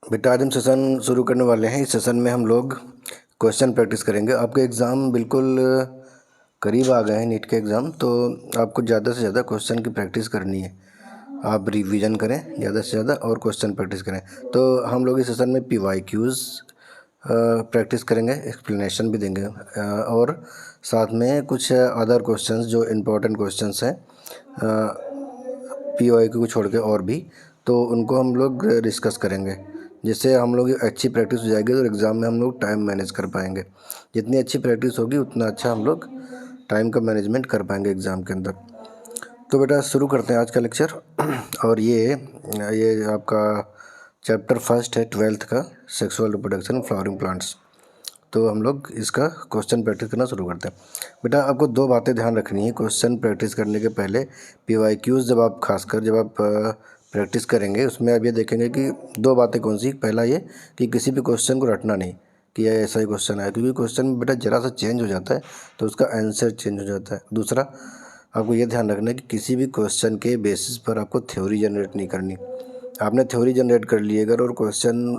बेटा आज हम सेशन शुरू करने वाले हैं। इस सेशन में हम लोग क्वेश्चन प्रैक्टिस करेंगे। आपके एग्ज़ाम बिल्कुल करीब आ गए हैं, नीट के एग्ज़ाम, तो आपको ज़्यादा से ज़्यादा क्वेश्चन की प्रैक्टिस करनी है। आप रिवीजन करें ज़्यादा से ज़्यादा और क्वेश्चन प्रैक्टिस करें। तो हम लोग इस सेशन में PYQs प्रैक्टिस करेंगे, एक्सप्लेनेशन भी देंगे और साथ में कुछ अदर क्वेश्चंस जो इम्पोर्टेंट क्वेश्चंस हैं PYQ को छोड़ के और भी, तो उनको हम लोग डिस्कस करेंगे, जिससे हम लोग अच्छी प्रैक्टिस हो जाएगी और एग्ज़ाम में हम लोग टाइम मैनेज कर पाएंगे। जितनी अच्छी प्रैक्टिस होगी उतना अच्छा हम लोग टाइम का मैनेजमेंट कर पाएंगे एग्ज़ाम के अंदर। तो बेटा शुरू करते हैं आज का लेक्चर। और ये आपका चैप्टर फर्स्ट है 12th का, सेक्सुअल रिप्रोडक्शन फ्लावरिंग प्लांट्स। तो हम लोग इसका क्वेश्चन प्रैक्टिस करना शुरू करते हैं। बेटा आपको दो बातें ध्यान रखनी है क्वेश्चन प्रैक्टिस करने के पहले। PYQs जब आप प्रैक्टिस करेंगे उसमें आप ये देखेंगे कि दो बातें कौन सी। पहला ये कि किसी भी क्वेश्चन को रटना नहीं कि ये ऐसा ही क्वेश्चन आया, क्योंकि क्वेश्चन में बेटा ज़रा सा चेंज हो जाता है तो उसका आंसर चेंज हो जाता है। दूसरा आपको ये ध्यान रखना है कि किसी भी क्वेश्चन के बेसिस पर आपको थ्योरी जनरेट नहीं करनी। आपने थ्योरी जनरेट कर ली अगर और क्वेश्चन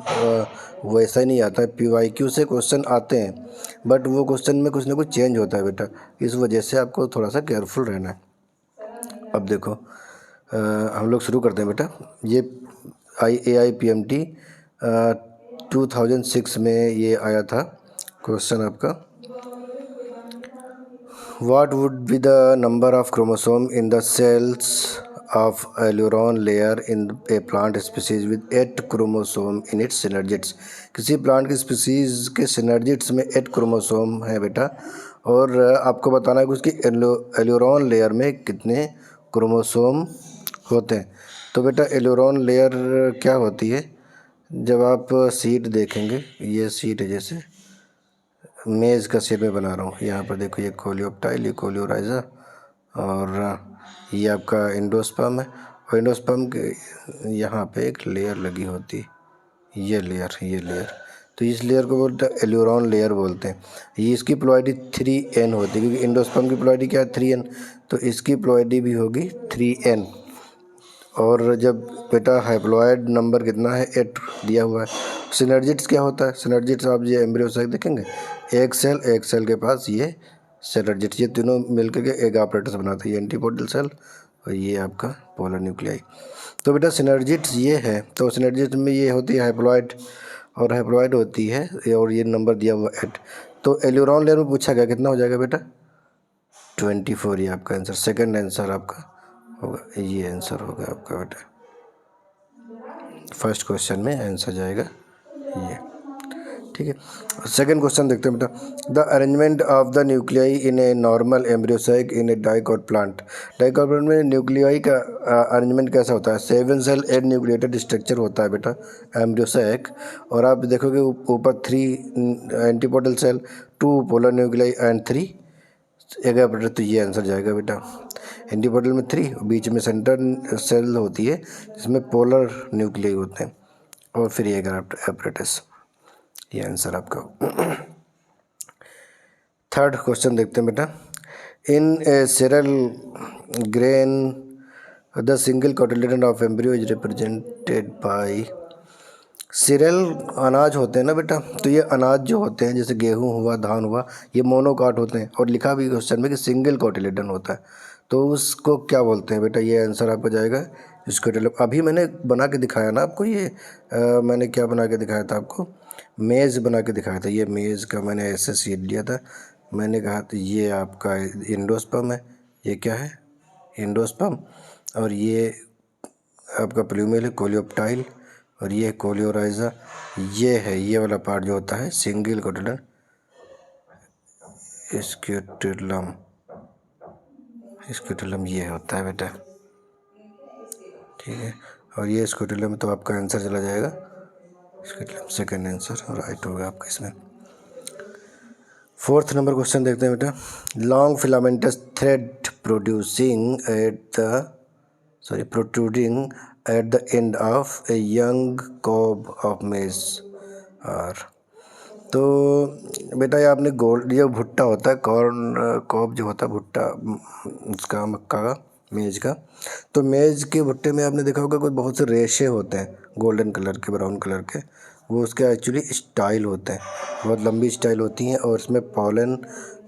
वैसा ही नहीं आता है। PYQ से क्वेश्चन आते हैं बट वो क्वेश्चन में कुछ ना कुछ चेंज होता है बेटा, इस वजह से आपको थोड़ा सा केयरफुल रहना है। अब देखो हम लोग शुरू करते हैं बेटा। ये AIPMT 2006 में ये आया था क्वेश्चन आपका। What would be the number of chromosome in the cells of aileron layer in a plant species with 8 chromosome in its synergids? किसी प्लांट की स्पीसीज के सिनर्जिड्स में 8 क्रोमोसोम है बेटा, और आपको बताना है कि उसकी एल्यूरॉन लेयर में कितने क्रोमोसोम होते हैं। तो बेटा एल्यूरॉन लेयर क्या होती है, जब आप सीट देखेंगे, ये सीट है, जैसे मेज़ का शेप में बना रहा हूँ। यहाँ पर देखो ये कोलियोप्टाइल, ये कोलियोराइजा, और ये आपका एंडोस्पर्म है। और एंडोस्पर्म के यहाँ पे एक लेयर लगी होती है, ये लेयर। तो इस लेयर को बोलते हैं एल्यूरॉन लेयर बोलते हैं। ये इसकी प्लॉइडी 3n होती है, क्योंकि एंडोस्पर्म की प्लॉइडी क्या है 3n, तो इसकी प्लॉइडी भी होगी 3n। और जब बेटा हाइप्लॉयड नंबर कितना है 8 दिया हुआ है। सिनर्जिड्स क्या होता है, सिनर्जिड्स आप ये एम्ब्रियो साइक देखेंगे, एक सेल के पास ये सिनर्जिड्स, ये तीनों मिलकर के एक apparatus बनाते हैं, ये एंटीपोडल सेल और ये आपका पोलर न्यूक्लियाई। तो बेटा सिनर्जिड्स ये है, तो सिनर्जिड्स में ये होती है हाइप्लॉयड, और हाइप्लॉयड होती है, और ये नंबर दिया हुआ 8। तो एल्यूरॉन लेयर में पूछा गया कितना हो जाएगा बेटा 24, ये आपका आंसर, सेकंड आंसर आपका होगा, ये आंसर होगा आपका बेटा। फर्स्ट क्वेश्चन में आंसर जाएगा ये, ठीक है। सेकंड क्वेश्चन देखते हैं बेटा। The arrangement of the nuclei in a normal embryo sac in a dicot plant. Dicot plant में न्यूक्लियाई का अरेंजमेंट कैसा होता है, 7 सेल 8 न्यूक्लिएटेड स्ट्रक्चर होता है बेटा एम्ब्रियोसाइक। और आप देखोगे ऊपर 3 antipodal cell, 2 polar nuclei and 3 egg बेटा। तो ये आंसर जाएगा बेटा, एंटीपोडल में 3, बीच में सेंटर सेल होती है जिसमें पोलर न्यूक्लियाई होते हैं, और फिर ये एपरेटस, ये आंसर आपका। थर्ड क्वेश्चन देखते हैं बेटा। In a cereal grain the single cotyledon of embryo is represented by. Cereal अनाज होते हैं ना बेटा, तो ये अनाज जो होते हैं जैसे गेहूं हुआ, धान हुआ, ये मोनोकाट होते हैं, और लिखा भी क्वेश्चन में कि सिंगल कोटिलेडन होता है, तो उसको क्या बोलते हैं बेटा, ये आंसर आपका जाएगा स्क्विटल। अभी मैंने बना के दिखाया ना आपको, ये मैंने क्या बना के दिखाया था आपको, मेज़ बना के दिखाया था। ये मेज़ का मैंने ऐसे सीट लिया था, मैंने कहा था ये आपका एंडोस्पर्म है, ये क्या है एंडोस्पर्म, और ये आपका प्लूमेल है कोलियोप्टाइल, और ये कोलियोराइजा, ये है ये वाला पार्ट जो होता है सिंगल कोटिलेडन स्क्यूटेलम, ये होता है बेटा, ठीक है। और ये स्क्यूटेलम, तो आपका आंसर चला जाएगा स्क्यूटेलम, सेकंड आंसर राइट होगा आपका इसमें। फोर्थ नंबर क्वेश्चन देखते हैं बेटा। Long filamentous thread protruding at the end of a young cob of maize are. तो बेटा ये आपने गोल्ड, ये भुट्टा होता है कॉर्न कॉब जो होता है भुट्टा उसका, मक्का का, मेज का। तो मेज के भुट्टे में आपने देखा होगा कुछ बहुत से रेशे होते हैं, गोल्डन कलर के, ब्राउन कलर के, वो उसके एक्चुअली स्टाइल होते हैं, बहुत लंबी स्टाइल होती हैं, और इसमें पॉलन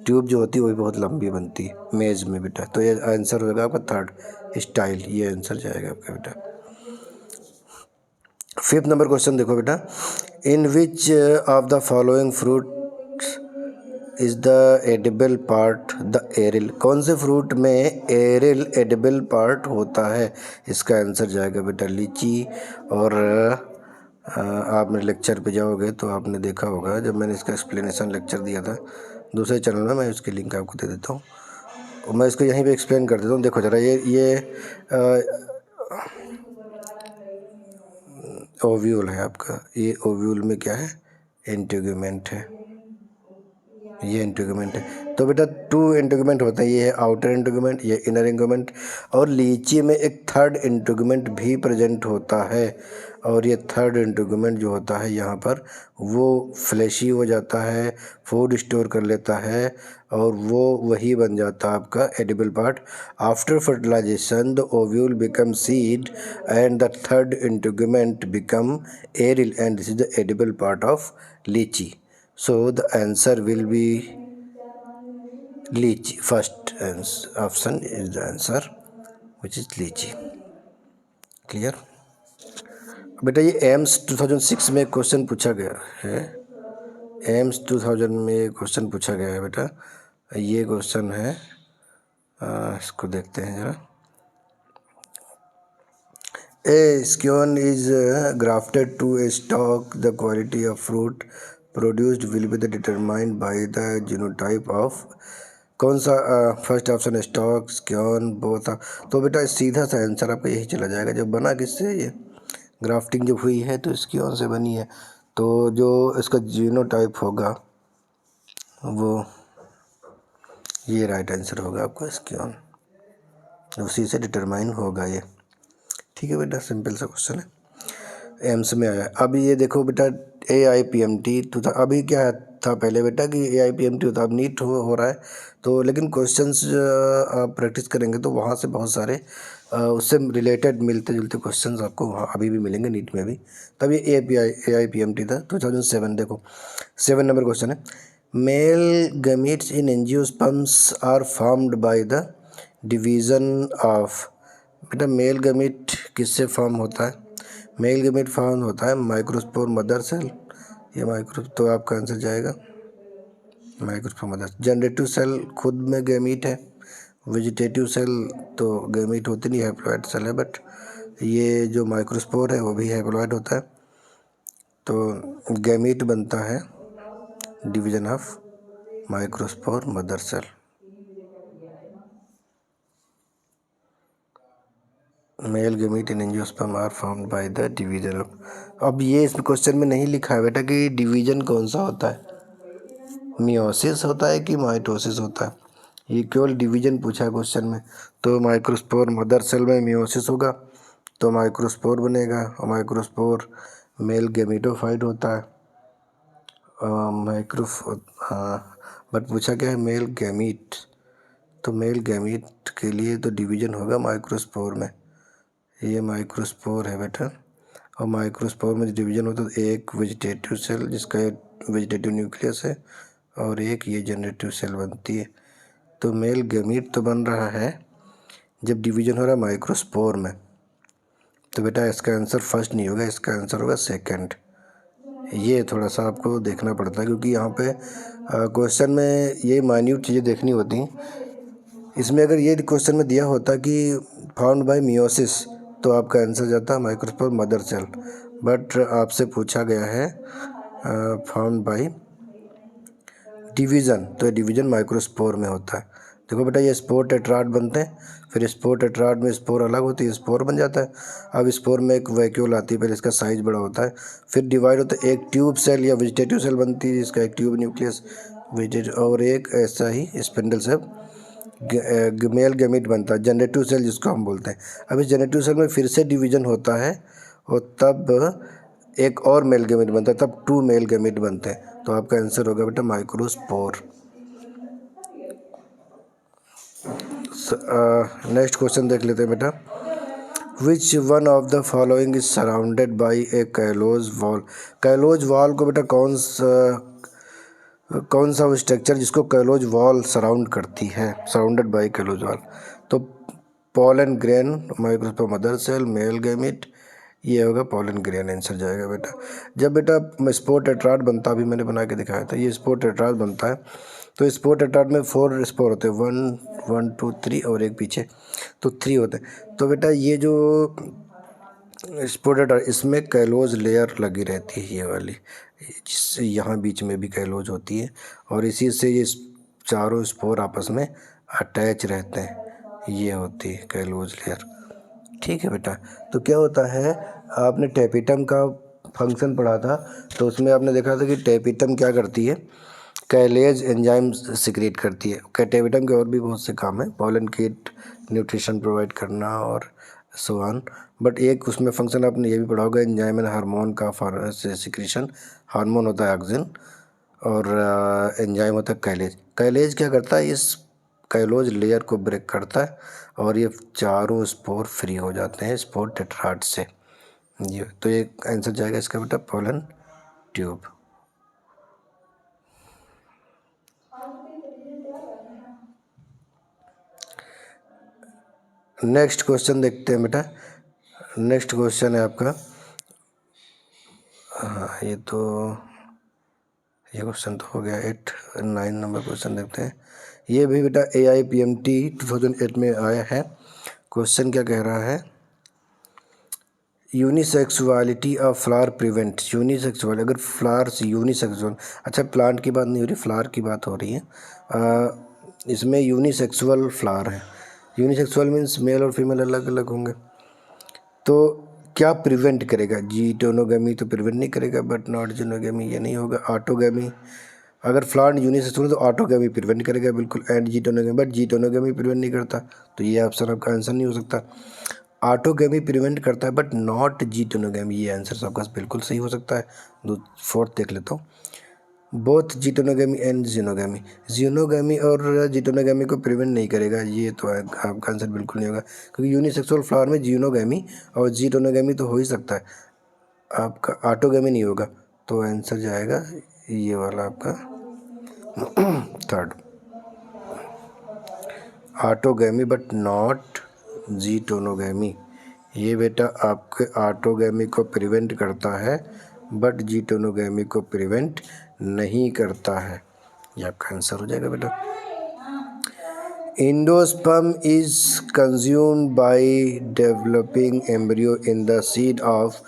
ट्यूब जो होती है वो भी बहुत लंबी बनती है मेज में बेटा। तो ये आंसर होगा आपका थर्ड, स्टाइल, ये आंसर जाएगा आपका बेटा। 5th नंबर क्वेश्चन देखो बेटा, in which of the following fruit is the edible part the aril, कौन से फ्रूट में एरिल एडिबल पार्ट होता है, इसका आंसर जाएगा बेटा लीची। और आप मेरे लेक्चर पे जाओगे तो आपने देखा होगा, जब मैंने इसका एक्सप्लेनेशन लेक्चर दिया था दूसरे चैनल में, मैं उसकी लिंक आपको दे देता हूँ और मैं इसको यहीं पे एक्सप्लेन कर देता हूँ। देखो जरा, ये ओव्यूल है आपका, ये ओव्यूल में क्या है, इंटीग्यूमेंट है, ये इंटीग्यूमेंट है। तो बेटा 2 इंटीग्यूमेंट होते हैं, ये है आउटर इंटीग्यूमेंट, ये इनर इंटीग्यूमेंट, और लीची में एक थर्ड इंटीग्यूमेंट भी प्रेजेंट होता है, और ये थर्ड इंटीग्यूमेंट जो होता है यहाँ पर वो फ्लैशी हो जाता है, फूड स्टोर कर लेता है, और वो वही बन जाता है आपका edible part. After fertilization the ovule become seed and the third integument become aril and this is the edible part of litchi. So the answer will be lychee. First option is the answer, which is lychee. Clear? बेटा ये AIIMS 2006 में question पूछा गया है, AIIMS 2000 में question पूछा गया है बेटा, ये क्वेश्चन है, इसको देखते हैं जरा। A scion is grafted to a stalk. The quality of fruit produced will be determined by the genotype of, कौन सा, फर्स्ट ऑप्शन स्टॉक, स्क्योन, बोथ। तो बेटा सीधा सा आंसर आपका यही चला जाएगा। जब बना किससे, ये ग्राफ्टिंग जब हुई है तो स्क्योन से बनी है, तो जो इसका जीनोटाइप होगा वो ये राइट आंसर होगा आपका स्क्योन, उसी से डिटरमाइन होगा ये। ठीक है बेटा, सिंपल सा क्वेश्चन है, एम्स में आया। अभी ये देखो बेटा AIPMT तो था, अभी क्या था पहले बेटा कि AIPMT होता, अब नीट हो रहा है, तो लेकिन क्वेश्चंस आप प्रैक्टिस करेंगे तो वहाँ से बहुत सारे उससे रिलेटेड मिलते जुलते क्वेश्चंस आपको वहाँ अभी भी मिलेंगे नीट में भी। तब ये AIPMT था 2007। देखो 7 नंबर क्वेश्चन है, male gametes in angiosperms are formed by the division of, बेटा मेल गमीट किससे फॉर्म होता है, मेल गमीट फॉर्म होता है माइक्रोस्पोर मदर सेल, ये माइक्रो, तो आपका आंसर जाएगा माइक्रोस्पोर मदर। जनरेटिव सेल खुद में गमीट है, वेजिटेटिव सेल तो गमीट होती नहीं, हैप्लॉइड सेल है, बट ये जो माइक्रोस्पोर है वो भी हैप्लॉइड होता है। तो गमीट बनता है division of microspore mother cell. Male gamete in angiosperm are formed by the division of, अब ये इस क्वेश्चन में नहीं लिखा है बेटा कि डिवीजन कौन सा होता है, मियोसिस होता है कि माइटोसिस होता है, ये केवल डिवीजन पूछा है क्वेश्चन में। तो माइक्रोस्पोर मदर सेल में मियोसिस होगा तो माइक्रोस्पोर बनेगा, और माइक्रोस्पोर मेल गैमेटोफाइट होता है, हाँ, बट पूछा क्या है मेल गैमीट, तो मेल गैमीट के लिए तो डिवीजन होगा माइक्रोस्पोर में, ये माइक्रोस्पोर है बेटा, और माइक्रोस्पोर में डिवीजन होता है एक वेजिटेटिव सेल जिसका वेजिटेटिव न्यूक्लियस है, और एक ये जनरेटिव सेल बनती है। तो मेल गैमीट तो बन रहा है जब डिवीजन हो रहा है माइक्रोस्पोर में, तो बेटा इसका आंसर फर्स्ट नहीं होगा, इसका आंसर होगा सेकंड। ये थोड़ा सा आपको देखना पड़ता है क्योंकि यहाँ पे क्वेश्चन में ये माइन्यूट चीज़ें देखनी होती हैं। इसमें अगर ये क्वेश्चन में दिया होता कि फाउंड बाय मियोसिस तो आपका आंसर जाता माइक्रोस्पोर मदर सेल, बट आपसे पूछा गया है फाउंड बाय डिवीज़न, तो डिवीज़न माइक्रोस्पोर में होता है। देखो बेटा ये स्पोर टेट्राड बनते हैं, फिर स्पोर टेट्राड में स्पोर अलग होती है, स्पोर बन जाता है। अब स्पोर में एक वैक्यूल आती है, पहले इसका साइज बड़ा होता है, फिर डिवाइड होता है, एक ट्यूब सेल या वेजिटेटिव सेल बनती है जिसका एक ट्यूब न्यूक्लियस वेजिटेटिव, और एक ऐसा ही स्पिंडल से मेल गैमीट बनता है, जनरेटिव सेल जिसको हम बोलते हैं। अब इस जनरेटिव सेल में फिर से डिवीज़न होता है और तब एक और मेल गैमीट बनता है, तब 2 मेल गैमीट बनते हैं। तो आपका आंसर होगा बेटा माइक्रोस्पोर। नेक्स्ट क्वेश्चन देख लेते हैं बेटा, विच one of the following is surrounded by A callose wall. Callose wall को बेटा कौन सा स्ट्रक्चर जिसको कैलोज वॉल सराउंड करती है, सराउंडेड बाई कैलोज वॉल। तो pollen grain, microspore mother cell, male gamete, ये होगा पोलन ग्रेन आंसर जाएगा बेटा। जब बेटा स्पोर टेट्राड बनता, अभी मैंने बना के दिखाया था, ये स्पोर टेट्राड बनता है। तो स्पोर टेट्राड में 4 स्पोर होते हैं, 1 1 2 3 और एक पीछे, तो 3 होते हैं। तो बेटा ये जो स्पोर टेट्राड, इसमें कैलोज लेयर लगी रहती है, ये वाली, जिससे यहाँ बीच में भी कैलोज होती है और इसी से ये चारों स्पोर आपस में अटैच रहते हैं, ये होती है कैलोज लेयर। ठीक है बेटा। तो क्या होता है, आपने टेपिटम का फंक्शन पढ़ा था, तो उसमें आपने देखा था कि टेपिटम क्या करती है, कैलेज एंजाइम सिक्रेट करती है। टेपिटम के और भी बहुत से काम है, पॉलन किट, न्यूट्रिशन प्रोवाइड करना और सो ऑन, बट एक उसमें फंक्शन आपने ये भी पढ़ा होगा, एंजाइम एंड हार्मोन का सिक्रेशन। हार्मोन होता है ऑक्सिन और एंजाइम होता है कैलेज। कैलेज क्या करता है, इस कैलोज लेयर को ब्रेक करता है और ये चारों स्पोर फ्री हो जाते हैं स्पोर टेट्राड से। ये तो ये आंसर जाएगा इसका बेटा पोलन ट्यूब। नेक्स्ट क्वेश्चन देखते हैं बेटा। नेक्स्ट क्वेश्चन है आपका, हाँ ये क्वेश्चन तो हो गया। 9 नंबर क्वेश्चन देखते हैं। ये भी बेटा AIPMT 2008 में आया है। क्वेश्चन क्या कह रहा है, unisexuality of flower prevent. Unisexual, अगर फ्लावर्स यूनिसेक्सुअल, अच्छा प्लांट की बात नहीं हो रही, फ्लावर की बात हो रही है। इसमें यूनिसेक्सुअल फ्लावर है। यूनिसेक्सुअल मीन्स मेल और फीमेल अलग अलग होंगे। तो क्या प्रिवेंट करेगा, जीटोनोगेमी तो प्रिवेंट नहीं करेगा, बट नॉट जीनोगेमी ये नहीं होगा। ऑटोगेमी, अगर प्लांट यूनिसेक्सुअल तो ऑटोगेमी प्रिवेंट करेगा बिल्कुल, and geitonogamy, but geitonogamy prevent नहीं करता, तो ये ऑप्शन आपका आंसर नहीं हो सकता। ऑटोगेमी प्रिवेंट करता है बट नॉट जीटोनोगेमी, ये आंसर आपका बिल्कुल सही हो सकता है। 4th देख लेता हूँ, both geitonogamy and xenogamy, xenogamy और जीटोनोगेमी को प्रिवेंट नहीं करेगा, ये तो आपका आंसर बिल्कुल नहीं होगा, क्योंकि यूनिसेक्सुअल फ्लावर में जीनोगेमी और जीटोनोगेमी तो हो ही सकता है, आपका ऑटोगेमी नहीं होगा। तो आंसर जाएगा ये वाला आपका 3rd, autogamy but not geitonogamy. ये बेटा आपके ऑटोगेमी को प्रिवेंट करता है बट जीटोनोगेमी को प्रिवेंट नहीं करता है, ये आपका आंसर हो जाएगा बेटा। Endosperm is consumed by developing embryo in the seed of,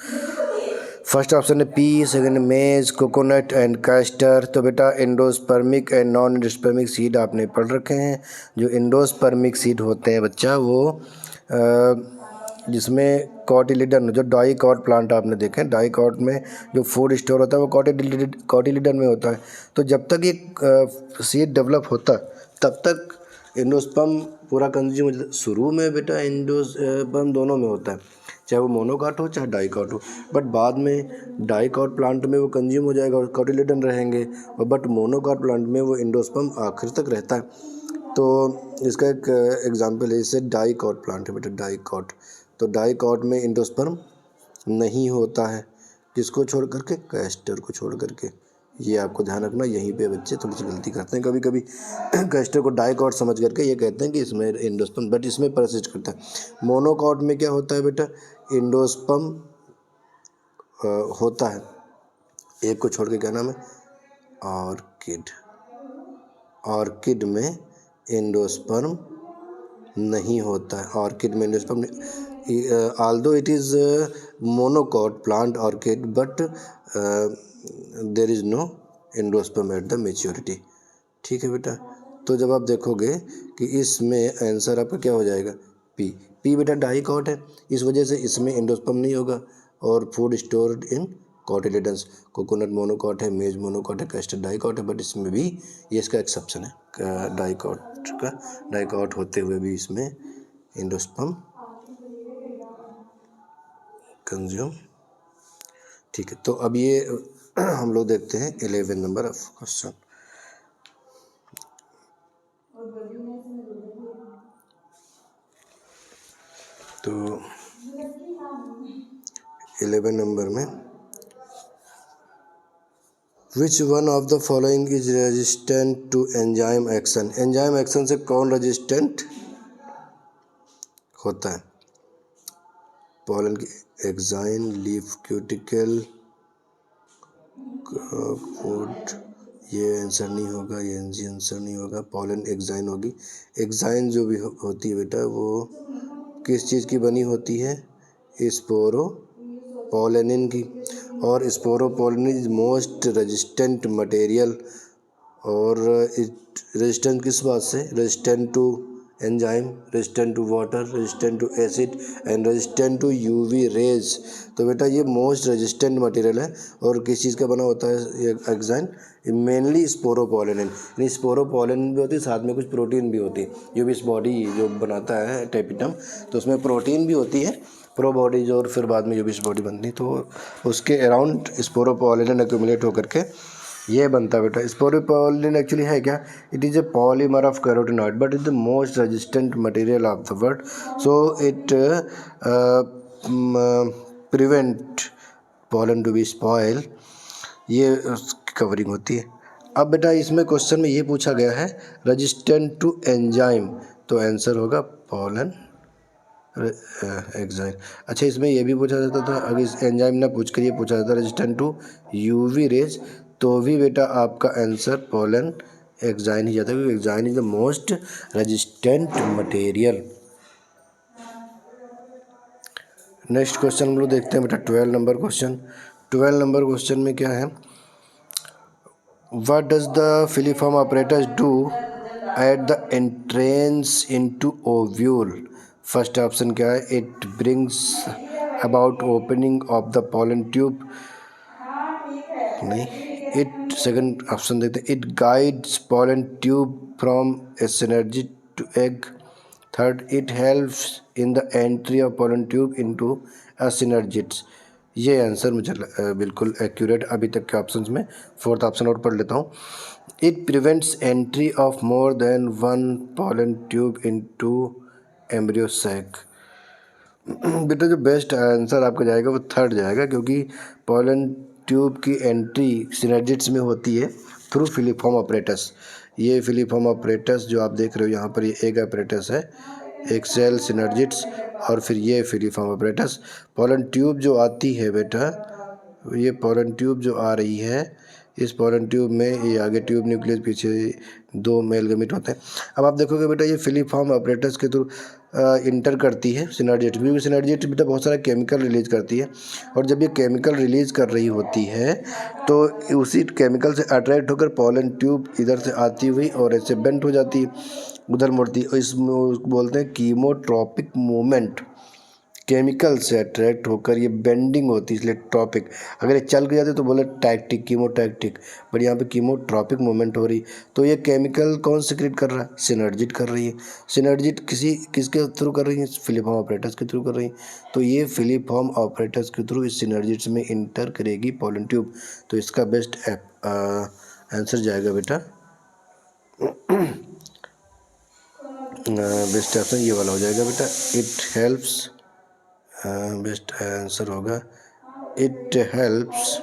first option है पी, सेकंड मेज, कोकोनट एंड कैस्टर। तो बेटा endospermic and non endospermic seed आपने पढ़ रखे हैं। जो एंडोस्पर्मिक सीड होते हैं बच्चा, वो जिसमें कॉटिलिडन, जो डाइकॉट प्लांट आपने देखे, डाइकॉट में जो फूड स्टोर होता है वो कॉटिलिडन में होता है। तो जब तक ये सीड डेवलप होता है तब तक एंडोस्पर्म पूरा कंज्यूम, शुरू में बेटा एंडोस्पर्म दोनों में होता है, चाहे वो मोनोकॉट हो चाहे डाइकॉट हो, बट बाद में डाइकॉट प्लांट में वो कंज्यूम हो जाएगा और कॉटिलिडन रहेंगे, और बट मोनोकॉट प्लांट में वो एंडोस्पर्म आखिर तक रहता है। तो इसका एक एग्जांपल है, इससे डाइकॉट प्लांट है बेटा, डाइकॉट। तो डाइकॉट में एंडोस्पर्म नहीं होता है, किसको छोड़ करके, कैस्टर को छोड़ करके। ये आपको ध्यान रखना, यहीं पे बच्चे थोड़ी सी गलती करते हैं कभी कभी, कैस्टर को डाइकॉट समझ करके ये कहते हैं कि इसमें एंडोस्पर्म, बट इसमें परसिस्ट करता है। मोनोकॉट में क्या होता है बेटा, एंडोस्पर्म होता है, एक को छोड़ के, क्या नाम है, ऑर्किड। ऑर्किड में एंडोस्पर्म नहीं होता है, ऑर्किड में endosperm, although it is monocot plant orchid, but there is no endosperm at the maturity। ठीक है बेटा। तो जब आप देखोगे कि इसमें आंसर आपका क्या हो जाएगा, पी। पी बेटा डाइकॉट है, इस वजह से इसमें एंडोस्पर्म नहीं होगा, और food stored in cotyledons. Coconut monocot है, मेज मोनोकॉट है, कैस्टर डाइकॉट है, बट इसमें भी ये इसका एक्सेप्शन है, डाइकॉट का, डाइकॉट होते हुए भी इसमें एंडोस्पर्म कंज्यूम। ठीक है, तो अब ये हम लोग देखते हैं 11 नंबर ऑफ क्वेश्चन। तो 11 नंबर में which one of the following is resistant to enzyme action. Enzyme action से कौन रेजिस्टेंट होता है? पॉलन की एक्साइन, लीफ क्यूटिकल, कोड, ये आंसर नहीं होगा, ये आंसर नहीं होगा। पॉलन एक्साइन होगी। एक्साइन जो भी होती है बेटा वो किस चीज़ की बनी होती है? स्पोरोपोलेनिन की। और sporopollenin is most resistant material. और रेजिस्टेंट किस बात से? Resistant to enzyme, resistant to water, resistant to acid and resistant to UV rays. तो बेटा ये मोस्ट रेजिस्टेंट मटेरियल है। और किस चीज़ का बना होता है ये एक्साइन? Mainly sporopollenin. यानी स्पोरोपोलेनिन भी होती है, साथ में कुछ प्रोटीन भी होती है। यूबिस बॉडी जो बनाता है टेपिटम, तो उसमें प्रोटीन भी होती है, प्रो बॉडीज, और फिर बाद में यूबिस बॉडी बनती है। तो उसके अराउंड स्पोरोपोलेनिन एक्यूमुलेट होकर के ये बनता है बेटा। स्पोरोपोलेनिन एक्चुअली है क्या? It is a polymer of carotenoid but is the most resistant material of the world. So it prevent pollen to be spoil. ये कवरिंग होती है। अब बेटा इसमें क्वेश्चन में ये पूछा गया है रेजिस्टेंट टू एंजाइम, तो आंसर होगा पॉलन एक्साइन। अच्छा इसमें ये भी पूछा जाता था, अगर इस एंजाइम ना पूछ कर ये पूछा जाता रेजिस्टेंट टू यूवी रेज, तो भी बेटा आपका आंसर पॉलन एक्साइन ही जाता है, क्योंकि exine is the most resistant material. Next question हम लोग देखते हैं बेटा 12 नंबर क्वेश्चन। 12 नंबर क्वेश्चन में क्या है? What does the filiform apparatus do at the entrance into ovule? First option क्या है? It brings about opening of the pollen tube, नहीं। इट सेकंड ऑप्शन देखते हैं, it guides pollen tube from a synergy to egg. Third, it helps in the entry of pollen tube into a synergids. ये answer मुझे बिल्कुल accurate अभी तक के options में। फोर्थ ऑप्शन और पढ़ लेता हूँ। It prevents entry of more than one pollen tube into embryo sac. बेटा जो बेस्ट आंसर आपका जाएगा वो थर्ड जाएगा, क्योंकि पॉलन ट्यूब की एंट्री सिनर्जिट्स में होती है थ्रू फिलीफॉर्म ऑपरेटस। ये फिलीफॉर्म ऑपरेटस जो आप देख रहे हो यहाँ पर, ये एक ऑपरेटस है, एक सेल सिनर्जिट्स, और फिर ये फिलीफॉर्म ऑपरेटस। पॉलन ट्यूब जो आती है बेटा, ये पॉलन ट्यूब जो आ रही है, इस पॉलन ट्यूब में ये आगे ट्यूब न्यूक्लियस, पीछे दो मेल गैमेट होते हैं। अब आप देखोगे बेटा ये फिलीफॉर्म ऑपरेटस के थ्रू इंटर करती है सिनर्जिट, क्योंकि सिनर्जिट बेटा बहुत सारा केमिकल रिलीज करती है, और जब ये केमिकल रिलीज कर रही होती है तो उसी केमिकल से अट्रैक्ट होकर पॉलन ट्यूब इधर से आती हुई और ऐसे बेंट हो जाती है, उधर मुड़ती है। इसमें बोलते हैं कीमोट्रॉपिक मूवमेंट। केमिकल से अट्रैक्ट होकर ये बेंडिंग होती है, इसलिए ट्रॉपिक। अगर ये चल गया तो बोले टैक्टिक, कीमोटैक्टिक, बट यहाँ पे कीमोट्रॉपिक मूवमेंट हो रही। तो ये केमिकल कौन सिक्रेट कर रहा है? सिनर्जिट कर रही है। सिनर्जिट किसके थ्रू कर रही है? फिलीफॉर्म ऑपरेटस के थ्रू कर रही है। तो ये फिलीफॉर्म ऑपरेटस के थ्रू इस सिनर्जिट्स में इंटर करेगी पॉलन ट्यूब। तो इसका बेस्ट आंसर जाएगा बेटा, बेस्ट ऑप्शन ये वाला हो जाएगा बेटा, इट हेल्प्स। बेस्ट आंसर होगा it helps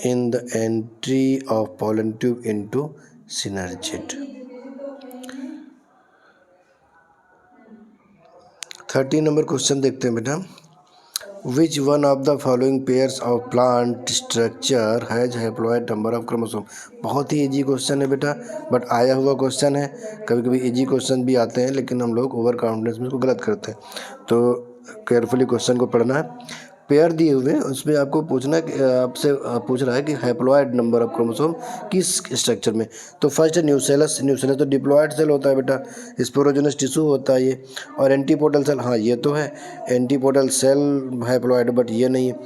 in the entry of pollen tube into synergid. 13 number question देखते हैं बेटा। विच one of the following pairs of plant structure has haploid number of chromosome? बहुत ही इजी क्वेश्चन है बेटा, but आया हुआ question है। कभी कभी इजी क्वेश्चन भी आते हैं, लेकिन हम लोग ओवर कॉन्फिडेंस में इसको गलत करते हैं। तो केयरफुली क्वेश्चन को पढ़ना है। पेयर दिए हुए उसमें आपको पूछना है, आपसे पूछ रहा है कि हैप्लॉइड नंबर ऑफ क्रोमोसोम किस स्ट्रक्चर में। तो फर्स्ट है न्यूसेलस। न्यूसेलस तो डिप्लॉइड सेल होता है बेटा, स्पोरोजेनस टिश्यू होता है ये। और एंटीपोडल सेल, हाँ ये तो है, एंटीपोडल सेल हैप्लॉइड, बट ये नहीं है।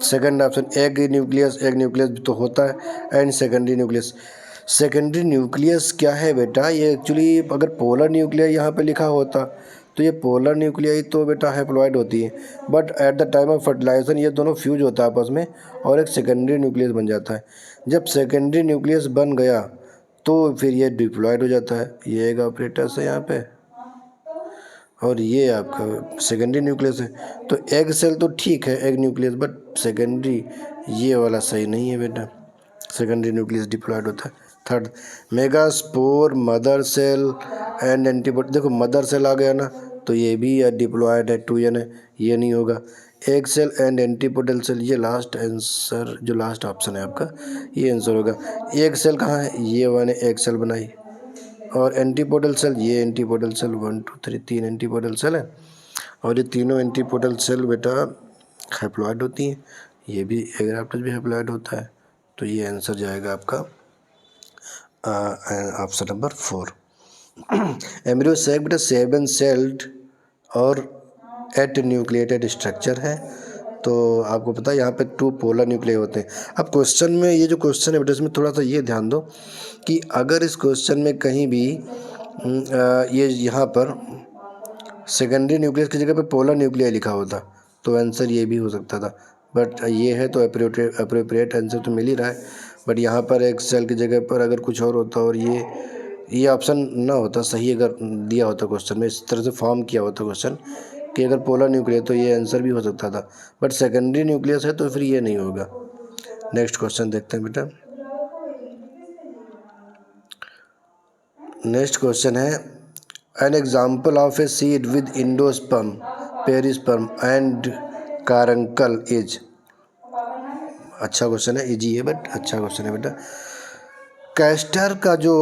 Second option egg nucleus. Egg nucleus भी तो होता है। And secondary nucleus. Secondary nucleus क्या है बेटा? ये एक्चुअली अगर पोलर न्यूक्लियर यहाँ पे लिखा होता तो ये पोलर न्यूक्लियाई तो बेटा हैप्लॉइड होती है, but at the time of fertilization ये दोनों फ्यूज होता है आपस में और एक सेकेंडरी न्यूक्लियस बन जाता है। जब सेकेंडरी न्यूक्लियस बन गया तो फिर ये डिप्लॉइड हो जाता है। ये एक ऑपरेटर्स है यहाँ पे, और ये आपका सेकेंडरी न्यूक्लियस है। तो एग सेल तो ठीक है, एग न्यूक्लियस, बट सेकेंडरी ये वाला सही नहीं है बेटा, सेकेंडरी न्यूक्लियस डिप्लॉयड होता है। Third, megaspore, mother cell and antibody. देखो मदर सेल आ गया ना, तो ये भी डिप्लॉयड है, 2n है, ये नहीं होगा। Egg cell and antipodal cell, ये लास्ट आंसर, जो लास्ट ऑप्शन है आपका, ये आंसर होगा। एग सेल कहाँ है, ये मैंने एग सेल बनाई, और एंटीपोडल सेल, ये एंटीपोडल सेल, 1 2 3 3 एंटीपोडल सेल है, और ये तीनों एंटीपोडल सेल बेटा हैप्लॉयड होती हैं। ये भी एग्राफ्टिस भी हैप्लॉयड होता है। तो ये आंसर जाएगा आपका ऑप्शन नंबर 4। एम्ब्रियो सैक बेटा 7 सेल्ड और 8 न्यूक्लिएटेड स्ट्रक्चर है। तो आपको पता है यहाँ पे 2 पोलर न्यूक्लियर होते हैं। अब क्वेश्चन में, ये जो क्वेश्चन है बेटा, इसमें थोड़ा सा ये ध्यान दो कि अगर इस क्वेश्चन में कहीं भी ये यहाँ पर सेकेंडरी न्यूक्लियस की जगह पे पोलर न्यूक्लियर लिखा होता तो आंसर ये भी हो सकता था, बट ये है तो अप्रोप्रिएट आंसर तो मिल ही रहा है। बट यहाँ पर एक सेल की जगह पर अगर कुछ और होता और ये ऑप्शन ना होता सही, अगर दिया होता क्वेश्चन में, इस तरह से फॉर्म किया होता क्वेश्चन कि अगर पोलर न्यूक्लियर, तो ये आंसर भी हो सकता था, बट सेकेंडरी न्यूक्लियस है तो फिर ये नहीं होगा। नेक्स्ट क्वेश्चन देखते हैं बेटा। नेक्स्ट क्वेश्चन है, an example of a seed with endosperm, perisperm and caruncle is. अच्छा क्वेश्चन है, इजी है बट अच्छा क्वेश्चन है बेटा। कैस्टर का जो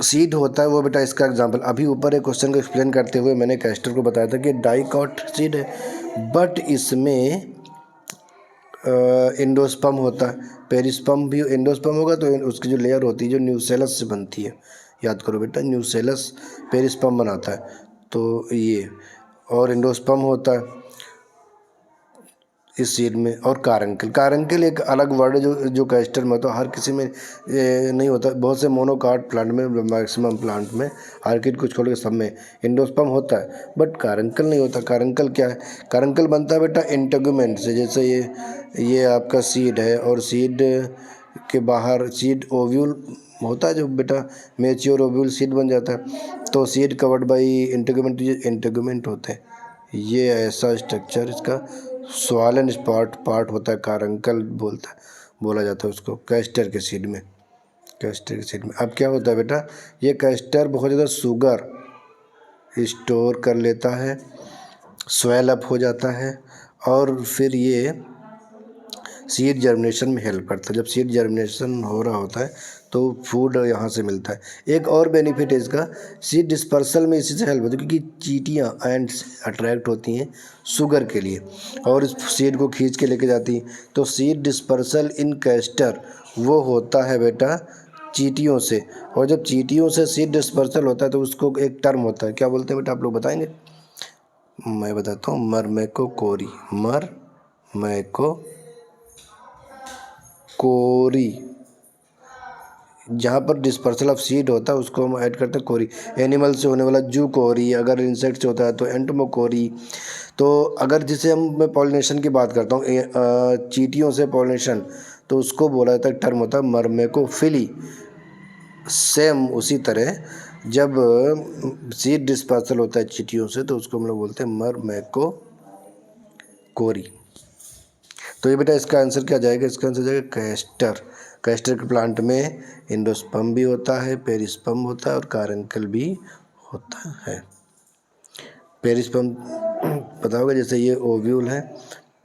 सीड होता है वो बेटा, इसका एग्जांपल अभी ऊपर एक क्वेश्चन को एक्सप्लेन करते हुए मैंने कैस्टर को बताया था कि डाइकॉट सीड है, बट इसमें इंडोस्पर्म होता है, पेरिस्पर्म भी इंडोस्पर्म होगा, तो उसकी जो लेयर होती है जो न्यूसेलस से बनती है, याद करो बेटा, न्यूसेलस पेरिस्पर्म बनाता है, तो ये, और इंडोस्पर्म होता है इस सीड में। और कारंकल एक अलग वर्ड है जो कैस्टर में, तो हर किसी में नहीं होता, बहुत से मोनोकाट प्लांट में, मैक्सिमम प्लांट में, आर्किड कुछ छोड़ के सब में इंडोस्पर्म होता है, बट कारंकल नहीं होता। कारंकल क्या है, कारंकल बनता है बेटा इंटेगुमेंट से। जैसे ये आपका सीड है, और सीड के बाहर सीड ओव्यूल होता है जो बेटा, मैच्योर ओव्यूल सीड बन जाता है, तो सीड कवर्ड बाई इंटेगुमेंट, ये इंटेगुमेंट होते हैं। ये ऐसा स्ट्रक्चर इसका स्वालन स्पॉट पार्ट होता है, कारंकल बोला जाता है उसको, कैस्टर के सीड में, कैस्टर के सीड में। अब क्या होता है बेटा, ये कैस्टर बहुत ज़्यादा शुगर स्टोर कर लेता है, स्वेल अप हो जाता है, और फिर ये सीड जर्मिनेशन में हेल्प करता है। जब सीड जर्मिनेशन हो रहा होता है तो फूड यहाँ से मिलता है। एक और बेनिफिट है इसका, सीड डिस्पर्सल में इसी से हेल्प होती है, क्योंकि चींटियाँ एंड्स अट्रैक्ट होती हैं शुगर के लिए और इस सीड को खींच के लेके जाती हैं। तो सीड डिस्पर्सल इन कैस्टर वो होता है बेटा चींटियों से, और जब चींटियों से सीड डिस्पर्सल होता है तो उसको एक टर्म होता है, क्या बोलते हैं बेटा, आप लोग बताएंगे? मैं बताता हूँ, मरमैको कोरी, मरमैको कोरी। जहाँ पर डिस्पर्सल ऑफ सीड होता है उसको हम ऐड करते हैं कोरी। एनिमल से होने वाला जू कोरी, अगर इंसेक्ट से होता है तो एंटोमोकोरी। तो अगर जिसे मैं पॉलिनेशन की बात करता हूँ, चींटियों से पॉलिनेशन, तो उसको बोला जाता है, टर्म होता है मरमेकोफिली। सेम उसी तरह जब सीड डिस्पर्सल होता है चींटियों से तो उसको हम लोग बोलते हैं मरमेको कोरी। तो ये बेटा इसका आंसर क्या जाएगा, इसका आंसर जाएगा कैस्टर। कैस्टर के प्लांट में इंडोस्पर्म भी होता है, पेरिस्पर्म होता है, और कारंकल भी होता है। पेरिस्पर्म पता होगा, जैसे ये ओव्यूल है,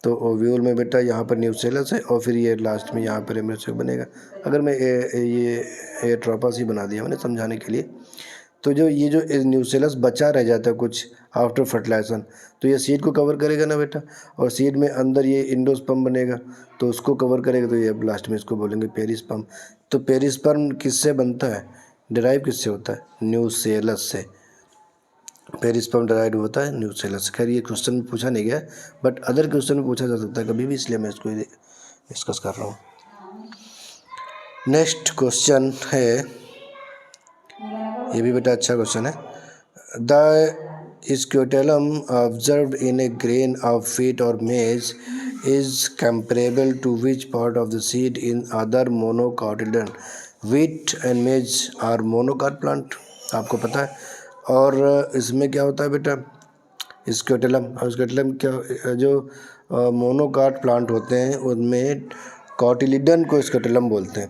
तो ओव्यूल में बेटा यहाँ पर न्यूसेलस है, और फिर ये लास्ट में यहाँ पर एम्ब्रियो बनेगा। अगर मैं ये एट्रोपस ही बना दिया मैंने समझाने के लिए, तो ये जो न्यूसेलस बचा रह जाता है कुछ आफ्टर फर्टिलाइजेशन, तो ये सीड को कवर करेगा ना बेटा, और सीड में अंदर ये इंडोस्पर्म बनेगा तो उसको कवर करेगा, तो ये लास्ट में इसको बोलेंगे पेरिस्पर्म। तो पेरिस्पर्म किससे बनता है, डिराइव किससे होता है, न्यूसेलस से। पेरिस्पर्म डिराइव होता है न्यूसेलस। खैर ये क्वेश्चन में पूछा नहीं गया, बट अदर क्वेश्चन में पूछा जा सकता है कभी भी, इसलिए मैं इसको डिस्कस कर रहा हूँ। नेक्स्ट क्वेश्चन है, ये भी बेटा अच्छा क्वेश्चन है। The scutellum observed in A grain of wheat और maize is comparable to which part of the seed in other monocotyledon? wheat and maize are monocot plant, आपको पता है, और इसमें क्या होता है बेटा, स्केटलम। और स्केटलम क्या, जो मोनोकाट प्लांट होते हैं उनमें कॉटिलिडन को स्केटलम बोलते हैं।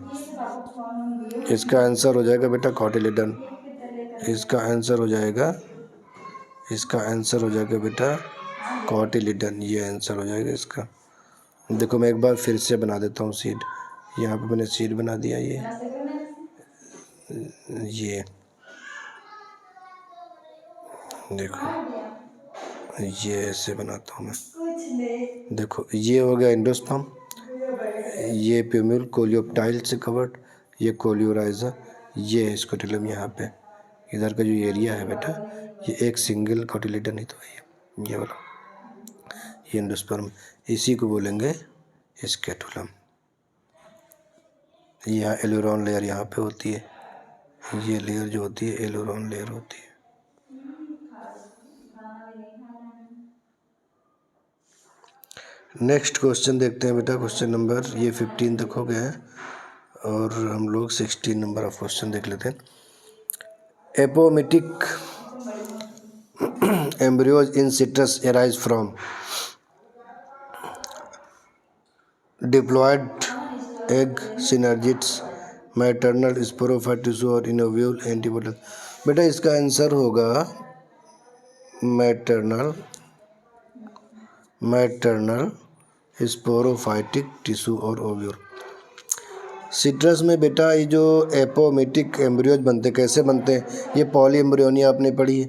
इसका आंसर हो जाएगा बेटा कॉटिलिडन। इसका आंसर हो जाएगा बेटा कॉटिलिडन। ये आंसर हो जाएगा इसका। देखो मैं एक बार फिर से बना देता हूँ सीड। यहाँ पे मैंने सीड बना दिया। ये देखो, ये ऐसे बनाता हूँ मैं। देखो ये हो गया एंडोस्पर्म, ये प्यूमिल कोलियोप्टाइल से कवर्ड, ये कोलियोराइजा, ये स्केटलम। यहाँ पे इधर का जो एरिया है बेटा, ये एक सिंगल कॉटिलिडन ही तो है ये वाला, ये एंडोस्पर्म। इसी को बोलेंगे स्केटुलम। यहाँ एलुरोन लेयर यहाँ पे होती है। ये लेयर जो होती है एलुरोन लेयर होती है। नेक्स्ट क्वेश्चन देखते हैं बेटा। क्वेश्चन नंबर ये 15 तक हो गया है और हम लोग 16 नंबर ऑफ क्वेश्चन देख लेते हैं। एपोमेटिक embryos in citrus arise from diploid egg synergids, maternal sporophyte tissue और इनोव्यूल एंटीबॉडी। बेटा इसका आंसर होगा मैटरनल स्पोरोफाइटिक टिश्यू और ओव्यूल। सिट्रस में बेटा ये जो एपोमेटिक एम्ब्रियोज बनते कैसे बनते हैं, ये पॉली एम्ब्रियोनी आपने पढ़ी है।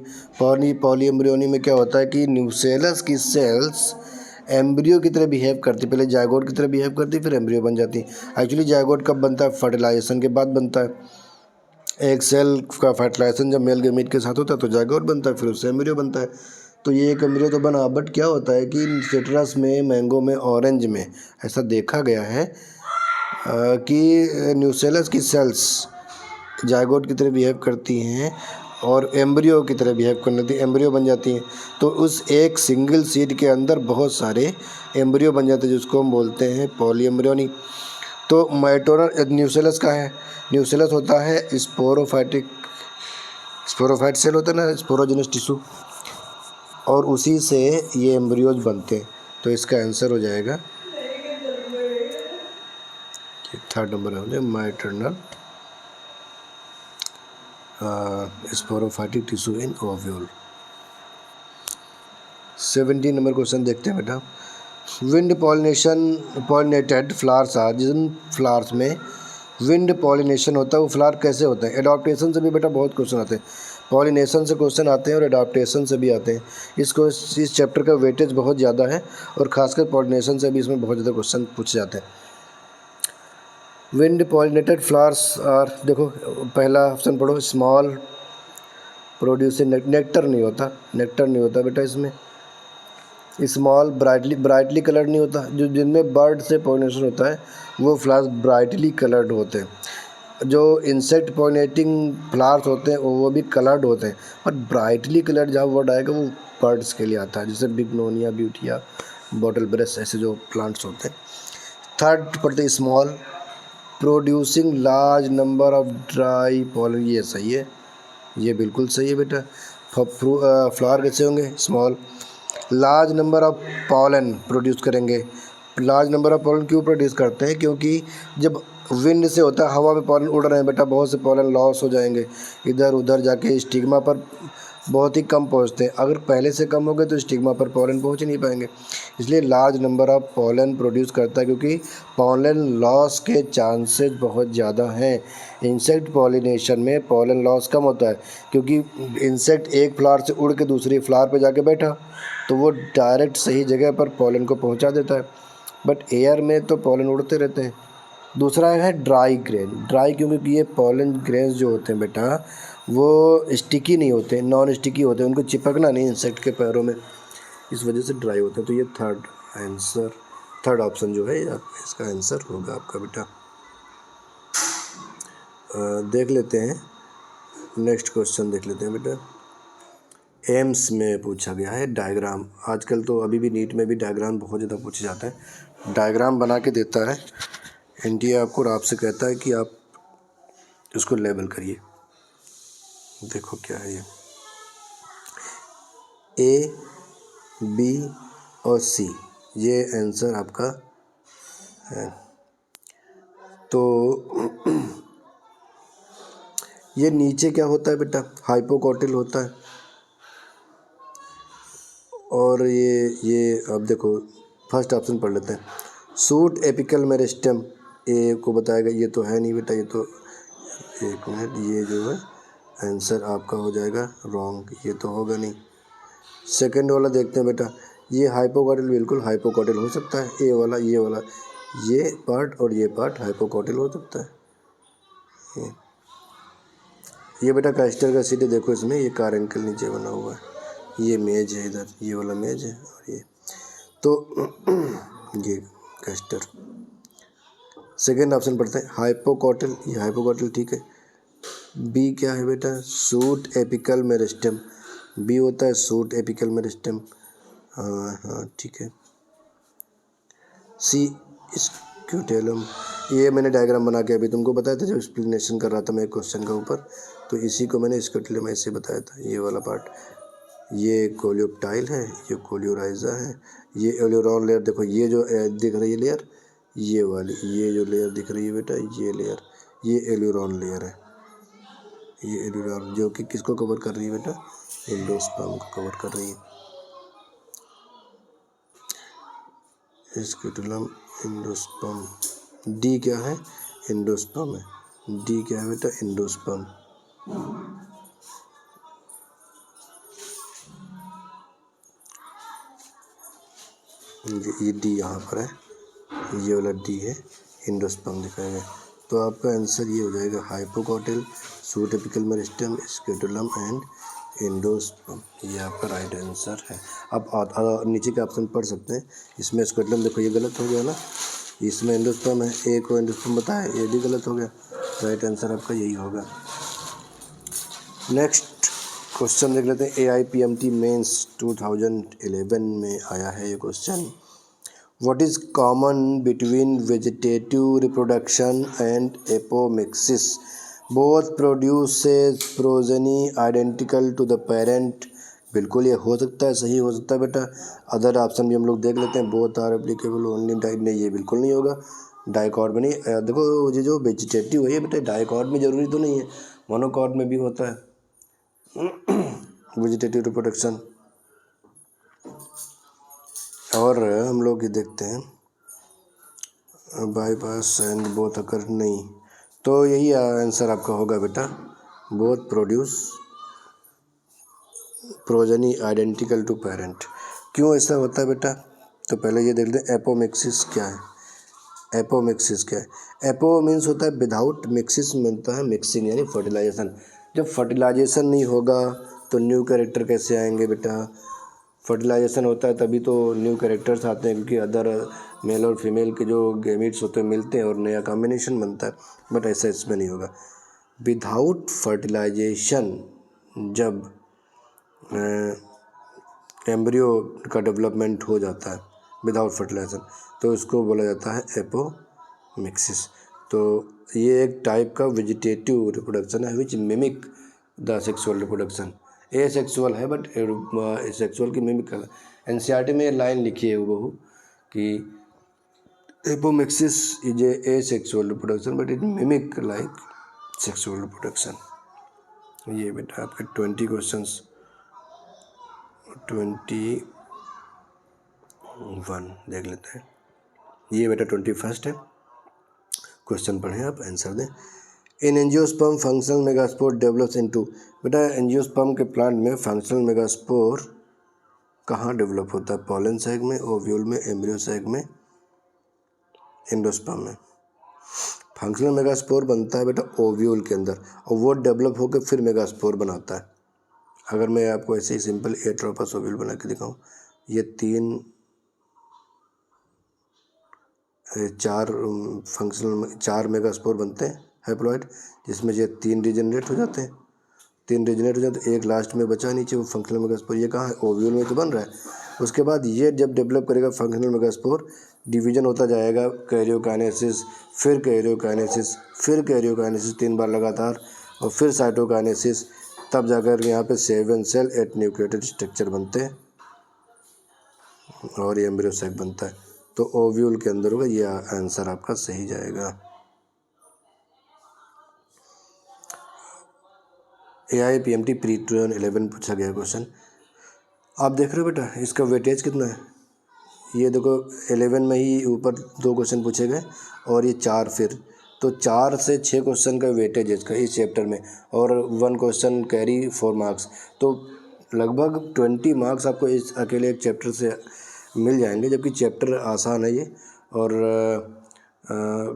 पॉली एम्ब्रियोनी में क्या होता है कि न्यूसेलस की सेल्स एम्ब्रियो की तरह बिहेव करती, पहले जायगोट की तरह बिहेव करती फिर एम्ब्रियो बन जाती। एक्चुअली जायगोट कब बनता है, फर्टिलाइजेशन के बाद बनता है। एक सेल का फर्टिलाइजेशन जब मेल गेमीट के साथ होता है तो जायगोट बनता है, फिर उससे एम्ब्रियो बनता है। तो ये एक एम्ब्रियो तो बना, बट क्या होता है कि सिट्रस में, मैंगो में, ऑरेंज में ऐसा देखा गया है कि न्यूसेलस की सेल्स जायगोट की तरह बिहेव करती हैं और एम्ब्रियो की तरह बिहेव करने लगती, एम्ब्रियो बन जाती हैं। तो उस एक सिंगल सीड के अंदर बहुत सारे एम्ब्रियो बन जाते हैं जिसको हम बोलते हैं पॉली एम्ब्रियोनी। तो मैटरनल न्यूसेलस का है, न्यूसेलस होता है स्पोरोफाइट सेल होता है ना, स्पोरोजेनस टिश्यू, और उसी से ये एम्ब्रियोज बनते हैं। तो इसका आंसर हो जाएगा थर्ड नंबर है maternal sporophytic tissue in ovule. 17 number question देखते हैं बेटा। विंड पॉलिनेटेड फ्लावर्स आर, जिन फ्लावर्स में विंड पॉलिनेशन होता है वो फ्लावर कैसे होते हैं। एडॉप्टेशन से भी बेटा बहुत क्वेश्चन आते हैं, पॉलिनेशन से क्वेश्चन आते हैं और एडॉप्टेशन से भी आते हैं। इस चैप्टर का वेटेज बहुत ज़्यादा है और खासकर पॉलिनेशन से भी इसमें बहुत ज़्यादा क्वेश्चन पूछे जाते हैं। विंड पॉलिनेटेड फ्लावर्स आर, देखो पहला ऑप्शन पढ़ो, स्मॉल प्रोड्यूसिंग, नेक्टर नहीं होता बेटा इसमें। स्मॉल ब्राइटली कलर्ड नहीं होता, जो जिनमें बर्ड से पॉलिनेशन होता है वो फ्लावर्स ब्राइटली कलर्ड होते हैं। जो इंसेक्ट पॉलिनेटिंग फ्लावर्स होते हैं वो भी कलर्ड होते हैं, पर ब्राइटली कलर्ड जहाँ वर्ड आएगा वो बर्ड्स के लिए आता है, जैसे बिग्नोनिया, ब्यूटिया, बॉटल ब्रेस, ऐसे जो प्लांट्स होते हैं। थर्ड पढ़ते small producing large number of dry pollen, ये सही है, ये बिल्कुल सही है बेटा। फ्लावर कैसे होंगे, small. Large number of pollen produce करेंगे। लार्ज नंबर ऑफ पॉलन क्यों प्रोड्यूस करते हैं, क्योंकि जब विंड से होता है, हवा में पॉलन उड़ रहे हैं बेटा, बहुत से पॉलन लॉस हो जाएंगे, इधर उधर जाके स्टिग्मा पर बहुत ही कम पहुंचते हैं। अगर पहले से कम हो गए तो स्टिग्मा पर पॉलन पहुंच नहीं पाएंगे, इसलिए large number of pollen produce करता है, क्योंकि पॉलन लॉस के चांसेस बहुत ज़्यादा हैं। इंसेक्ट पॉलिनेशन में पॉलन लॉस कम होता है, क्योंकि इंसेक्ट एक फ्लावर से उड़ के दूसरी फ्लावर पे जाके बैठा तो वो डायरेक्ट सही जगह पर पॉलन को पहुंचा देता है, बट एयर में तो पॉलन उड़ते रहते हैं। दूसरा है ड्राई ग्रेन, ड्राई क्योंकि ये पॉलन ग्रेन्स जो होते हैं बेटा वो स्टिकी नहीं होते, नॉन स्टिकी होते हैं, उनको चिपकना नहीं इंसेक्ट के पैरों में, इस वजह से ड्राई होते हैं। तो ये थर्ड ऑप्शन जो है इसका आंसर होगा आपका बेटा। देख लेते हैं नेक्स्ट क्वेश्चन, देख लेते हैं बेटा। एम्स में पूछा गया है डायग्राम, आजकल तो अभी भी नीट में भी डायग्राम बहुत ज़्यादा पूछे जाते हैं। डायग्राम बना के देता है एनटीए आपको और आपसे कहता है कि आप उसको लेबल करिए। देखो क्या है ये, ए, बी और सी, ये आंसर आपका है। तो ये नीचे क्या होता है बेटा, हाइपोकॉटिल होता है। और ये अब देखो फर्स्ट ऑप्शन पढ़ लेते हैं, सूट एपिकल मेरिस्टेम, ए को बताएगा, ये तो है नहीं बेटा, ये तो एक मिनट, ये जो है आंसर आपका हो जाएगा रॉन्ग, ये तो होगा नहीं। सेकंड वाला देखते हैं बेटा, ये हाइपोकॉटिल, बिल्कुल हाइपोकॉटिल हो सकता है, ए वाला, ये पार्ट और ये पार्ट हाइपोकॉटिल हो सकता है। ये बेटा कैस्टर का सीट देखो, इसमें ये कारंकल नीचे बना हुआ है, ये मेज है इधर, ये वाला मेज है, और ये तो ये कैस्टर। सेकेंड ऑप्शन पढ़ते हैं, हाइपोकॉटिल, ये हाइपोकॉटिल ठीक है। बी क्या है बेटा, सूट एपिकल मेरिस्टेम, बी होता है सूट एपिकल मेरिस्टेम, हाँ ठीक है। सी स्क्यूटेलम, ये मैंने डायग्राम बना के अभी तुमको बताया था जब एक्सप्लेनेशन कर रहा था मैं क्वेश्चन के ऊपर, तो इसी को मैंने स्क्यूटेलम ऐसे बताया था, ये वाला पार्ट। ये कोलियोप्टाइल है, ये कोलियोराइजा है, ये एल्यूरोन लेयर, देखो ये जो दिख रही है लेयर, ये वाली, ये जो लेयर दिख रही है बेटा, ये लेयर, ये एल्यूरोन लेयर है, ये एल्यूरोन जो कि किसको कवर कर रही है बेटा, एंडोस्पर्म को कवर कर रही है। स्क्यूटेलम एंडोस्पर्म, डी क्या है, एंडोस्पर्म है, डी क्या है बेटा, एंडोस्पर्म। ये डी यहाँ पर है, ये वाला डी है, एंडोस्पर्म दिखाया गया। तो आपका आंसर ये हो जाएगा hypocotyl, shoot apical meristem, scutellum and endosperm, ये आपका राइट आंसर है। अब नीचे के ऑप्शन पढ़ सकते हैं, इसमें स्क्यूटेलम देखो ये गलत हो गया ना, इसमें एंडोस्पर्म है, ए को एंडोस्पर्म बताया, ये भी गलत हो गया, राइट आंसर आपका यही होगा। नेक्स्ट क्वेश्चन देख लेते हैं, AIPMT मेंस 2011 में आया है ये question. What is common between vegetative reproduction and apomixis, both produces progeny identical to the parent, बिल्कुल ये हो सकता है, सही हो सकता है बेटा। अदर ऑप्शन भी हम लोग देख लेते हैं, both are applicable only diet, नहीं ये बिल्कुल नहीं होगा, डाइकॉट में नहीं। देखो ये जो वेजिटेटिव है ये बेटा डाइकॉट में ज़रूरी तो नहीं है, मोनोकॉट में भी होता है वेजिटेटिव रिप्रोडक्शन। और हम लोग ये देखते हैं बाईपास एंड बोथ अकर, नहीं, तो यही आंसर आपका होगा बेटा, both produce progeny identical to parent. क्यों ऐसा होता है बेटा, तो पहले ये देख लेते हैं एपोमिक्सिस क्या है। एपोमिक्सिस क्या है, एपो मीन्स होता है विदाउट, मिक्सिस मिलता है मिक्सिंग यानी फर्टिलाइजेशन। जब फर्टिलाइजेशन नहीं होगा तो न्यू कैरेक्टर कैसे आएंगे बेटा, फर्टिलाइजेशन होता है तभी तो न्यू कैरेक्टर्स आते हैं, क्योंकि अदर मेल और फीमेल के जो गैमीट्स होते हैं मिलते हैं और नया कॉम्बिनेशन बनता है, बट ऐसा इसमें नहीं होगा। विदाउट फर्टिलाइजेशन जब एम्ब्रियो का डेवलपमेंट हो जाता है विदाउट फर्टिलाइजेशन, तो इसको बोला जाता है एपोमिक्सिस। तो ये एक टाइप का वेजिटेटिव रिप्रोडक्शन है which mimic the sexual reproduction, asexual है बट सेक्सुअल की मिमिक कर। NCERT में लाइन लिखी है वो कि apomixis is asexual reproduction but it mimic like sexual reproduction. ये बेटा आपके 20 क्वेश्चंस, 21 देख लेते हैं, ये बेटा 21 है क्वेश्चन, पढ़ें आप आंसर दें। इन angiosperm functional megaspore develops into, बेटा एंजियोस्पर्म के प्लांट में फंक्शनल मेगास्पोर कहाँ डेवलप होता है, पॉलन सैक में, ओव्यूल में, एम्ब्रियो सैक में, एंडोस्पर्म में। फंक्शनल मेगास्पोर बनता है बेटा ओव्यूल के अंदर, और वो डेवलप होकर फिर मेगास्पोर बनाता है। अगर मैं आपको ऐसे ही सिंपल एट्रोपस ओव्यूल बना के दिखाऊं, ये 4 मेगास्पोर बनते हैं हैप्लॉइड, जिसमें ये 3 रीजनरेट हो जाते हैं, 3 रीजनरेट हो जाते हैं, एक लास्ट में बचा नीचे वो फंक्शनल मेगास्पोर, ये कहाँ है, ओव्यूल में तो बन रहा है। उसके बाद ये जब डेवलप करेगा फंक्शनल मेगास्पोर, डिवीजन होता जाएगा, कैरियोकाइनेसिस, फिर कैरियोकाइनेसिस, फिर कैरियोकाइनेसिस 3 बार लगातार, और फिर साइटोकाइनेसिस, तब जाकर यहाँ पे 7 सेल 8 न्यूक्लियोटाइड स्ट्रक्चर बनते हैं और ये एम्ब्रियो सैक बनता है। तो ओव्यूल के अंदर होगा, ये आंसर आपका सही जाएगा। AIPMT प्री 2011 पूछा गया क्वेश्चन। आप देख रहे हो बेटा इसका वेटेज कितना है। ये देखो 11 में ही ऊपर 2 क्वेश्चन पूछे गए और ये 4 फिर, तो 4 से 6 क्वेश्चन का वेटेज है इसका इस चैप्टर में, और 1 क्वेश्चन कैरी 4 मार्क्स, तो लगभग 20 मार्क्स आपको इस अकेले एक चैप्टर से मिल जाएंगे। जबकि चैप्टर आसान है ये, और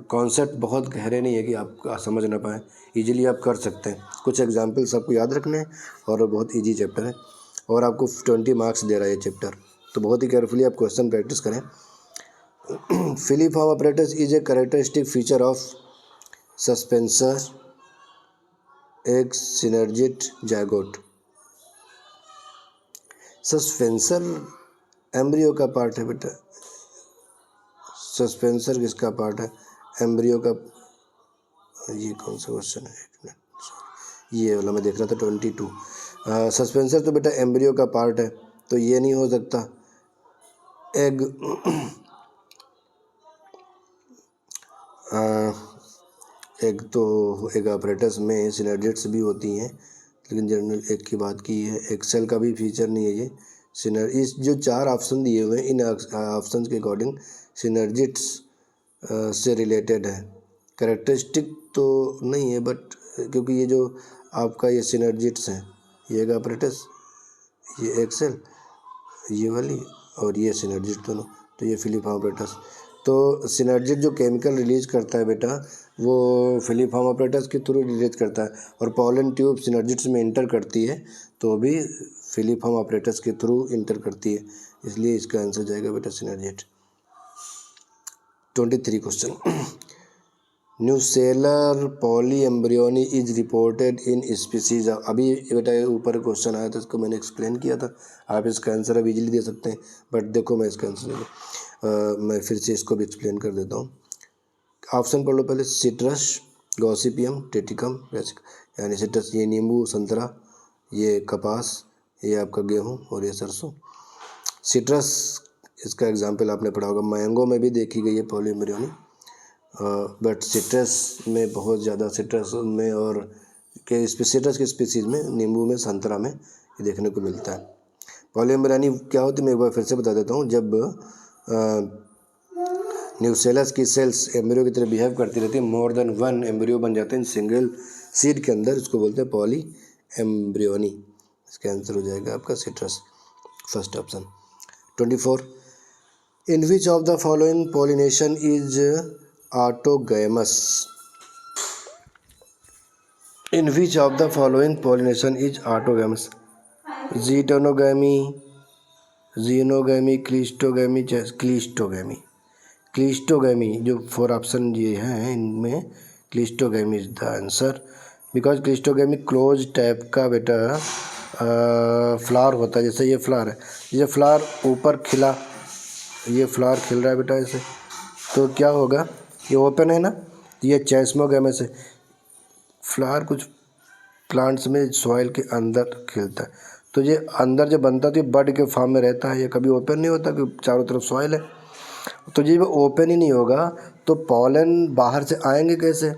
कॉन्सेप्ट बहुत गहरे नहीं है कि आप समझ ना पाएँ, इजीली आप कर सकते हैं। कुछ एग्जांपल्स आपको याद रखने हैं और बहुत इजी चैप्टर है, और आपको 20 मार्क्स दे रहा है ये चैप्टर, तो बहुत ही केयरफुली आप क्वेश्चन प्रैक्टिस करें। Filiform apparatus is a characteristic feature of suspensor egg synergid zygote. Suspensor embryo का पार्ट है बेटा, सस्पेंसर किसका पार्ट है, एम्ब्रियो का। ये कौन सा क्वेश्चन है, एक मिनट, ये वाला मैं देख रहा था 22। सस्पेंसर तो बेटा एम्ब्रियो का पार्ट है, तो ये नहीं हो सकता। एग एग तो एग apparatus में सिनर्जिड्स भी होती हैं, लेकिन जनरल एग की बात की है। एक्सेल का भी फीचर नहीं है ये। इस जो 4 ऑप्शन दिए हुए हैं, इन ऑप्शन के अकॉर्डिंग सिनर्जिड्स से रिलेटेड है। कैरेक्टरिस्टिक तो नहीं है, बट क्योंकि ये जो आपका ये सिनर्जिड्स हैं, ये एग apparatus, ये एक्सेल, ये वाली, और ये सिनर्जिड दोनों, तो ये फिलिप-हॉर्न apparatus। तो सिनर्जिड जो केमिकल रिलीज करता है बेटा, वो फिलिप-हॉर्न apparatus के थ्रू रिलीज करता है, और पॉलन ट्यूब सिनर्जिड्स में इंटर करती है, तो भी फिलिप-हॉर्न apparatus के थ्रू इंटर करती है, इसलिए इसका आंसर जाएगा बेटा synergid. 23 question. Nucellar polyembryony is reported in species. अभी बेटा ऊपर क्वेश्चन आया था, इसको मैंने एक्सप्लेन किया था। आप इसका आंसर अब इजीली दे सकते हैं, बट देखो मैं इसका आंसर मैं फिर से इसको भी एक्सप्लेन कर देता हूँ। ऑप्शन पढ़ लो पहले। सिट्रस, गॉसिपियम, टेटिकम, यानी सिट्रस ये नींबू संतरा, ये कपास, ये आपका गेहूँ, और ये सरसों। सिट्रस इसका एग्जाम्पल आपने पढ़ा होगा, मैंगो में भी देखी गई है पॉलीएम्ब्रियोनी, बट सिट्रस में बहुत ज़्यादा, सिट्रस में और के सिट्रस के स्पीसीज़ में, नींबू में, संतरा में ये देखने को मिलता है। पॉलीएम्ब्रियोनी क्या होती है मैं एक बार फिर से बता देता हूँ। जब न्यूसेलस की सेल्स एम्ब्रियो की तरह बिहेव करती रहती है, मोर देन 1 एम्ब्रियो बन जाते हैं सिंगल सीड के अंदर, इसको बोलते हैं पॉलीएम्ब्रियोनी। इसका आंसर हो जाएगा आपका citrus, first option. 24। In which of the following pollination is autogamous. In which of the following pollination is autogamous. Geitonogamy, xenogamy, cleistogamy, cleistogamy. Cleistogamy जो 4 ऑप्शन ये हैं, इनमें cleistogamy is the answer, because cleistogamy close type का बेटा flower होता है। जैसे ये फ्लावर है, ये फ्लावर ऊपर खिला, ये फ्लावर खिल रहा है बेटा ऐसे, तो क्या होगा, ये ओपन है ना, ये चेस्मोगैमस है। फ्लावर कुछ प्लांट्स में सॉइल के अंदर खिलता है, तो ये अंदर जो बनता है तो ये बड के फॉर्म में रहता है, ये कभी ओपन नहीं होता क्योंकि चारों तरफ सॉइल है। तो जब ओपन ही नहीं होगा तो पॉलन बाहर से आएंगे कैसे,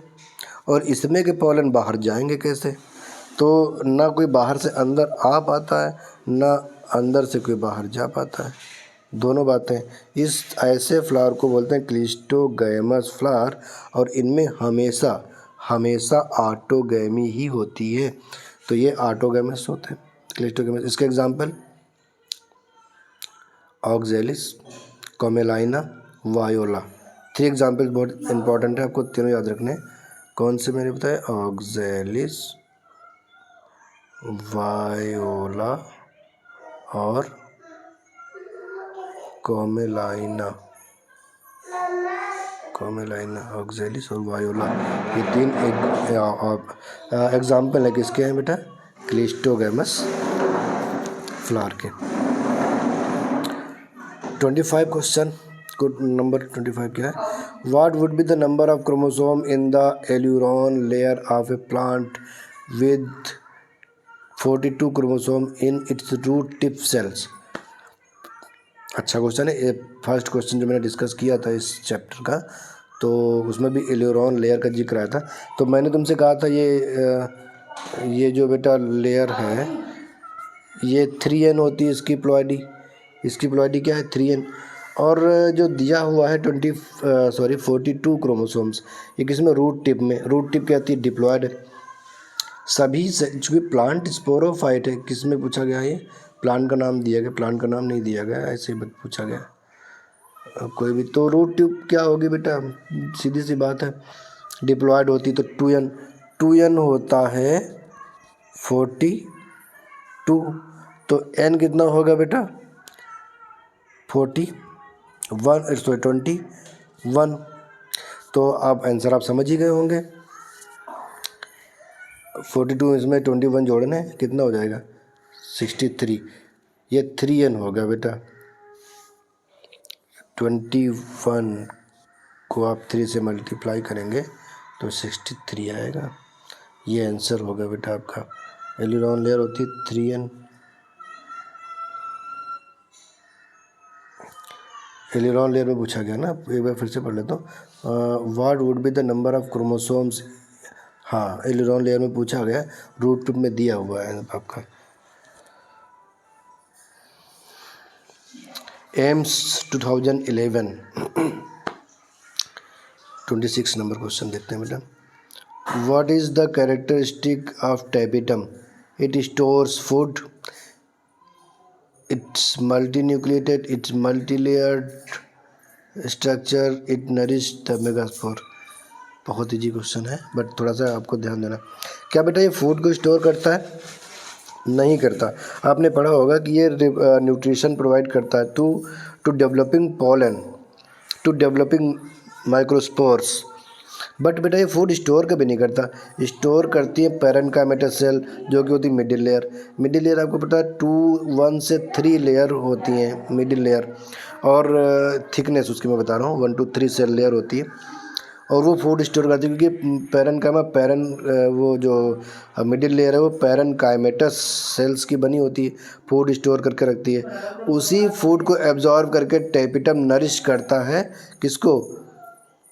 और इसमें के पॉलन बाहर जाएंगे कैसे। तो ना कोई बाहर से अंदर आ पाता है, ना अंदर से कोई बाहर जा पाता है, दोनों बातें। इस ऐसे फ्लावर को बोलते हैं क्लिस्टोगैमस फ्लावर, और इनमें हमेशा ऑटोगैमी ही होती है, तो ये ऑटोगैमस होते हैं, क्लिस्टोगैमस। इसके एग्जांपल ऑक्जेलिस, कॉमेलाइना, वायोला। 3 एग्जांपल्स बहुत इंपॉर्टेंट है, आपको तीनों याद रखने हैं। कौन से मैंने बताया, ऑक्जेलिस, वायोला और कॉमेलाइना, ऑक्जेलिस और वायोला, ये 3 एग्जाम्पल है किसके हैं बेटा, क्लिस्टोगैमस फ्लावर के। 25 क्वेश्चन, गुड नंबर 25 क्या है। What would be the number of chromosome in the aleurone layer of a plant with 42 chromosome in its root tip cells. अच्छा क्वेश्चन है। ये फर्स्ट क्वेश्चन जो मैंने डिस्कस किया था इस चैप्टर का, तो उसमें भी एल्यूरोन लेयर का जिक्र आया था। तो मैंने तुमसे कहा था ये जो बेटा लेयर है ये 3n होती है इसकी प्लॉइडी क्या है 3n। और जो दिया हुआ है 42 क्रोमोसोम्स, ये किसमें रूट टिप क्या आती है डिप्लॉयड। सभी चूँकि प्लांट स्पोरोफाइट है, किसमें पूछा गया है ये प्लांट का नाम दिया गया, प्लांट का नाम नहीं दिया गया, ऐसे ही पूछा गया। अब कोई भी तो रूट ट्यूब क्या होगी बेटा, सीधी सी बात है डिप्लॉयड होती तो 2n होता है 42, तो n कितना होगा बेटा 21। तो आप आंसर आप समझ ही गए होंगे। 42 इसमें 21 जोड़ने कितना हो जाएगा 63। ये 3n होगा बेटा। 21 को आप 3 से मल्टीप्लाई करेंगे तो 63 आएगा। ये आंसर होगा बेटा आपका। एल्यूरोन लेयर होती है 3n। एल्यूरोन लेयर में पूछा गया ना, एक बार फिर से पढ़ लेता हूँ। What would be the number of chromosomes. हाँ एल्यूरोन लेयर में पूछा गया, रूट ट्यूब में दिया हुआ है आपका। एम्स 2011 26 नंबर क्वेश्चन देखते हैं बेटा। What is the characteristic of tapetum. It stores food, it's multinucleated, it's multilayered structure, it nourish the megaspore. बहुत ईजी क्वेश्चन है बट थोड़ा सा आपको ध्यान देना। क्या बेटा ये फूड को स्टोर करता है, नहीं करता। आपने पढ़ा होगा कि ये न्यूट्रिशन प्रोवाइड करता है to developing pollen, to developing microspores. But बेटा ये फूड स्टोर कभी नहीं करता। स्टोर करती है पैरेन्काइमेटस सेल जो कि होती है मिडिल लेयर आपको पता है 1 से 3 लेयर होती हैं मिडिल लेयर, और थिकनेस उसकी मैं बता रहा हूँ 1 to 3 सेल लेयर होती है, और वो फूड स्टोर करती है क्योंकि वो जो मिडिल लेयर है वो पैरेन्काइमेटस सेल्स की बनी होती है, फूड स्टोर करके रखती है। उसी फूड को एब्जॉर्ब करके टैपिटम नरिश करता है किसको,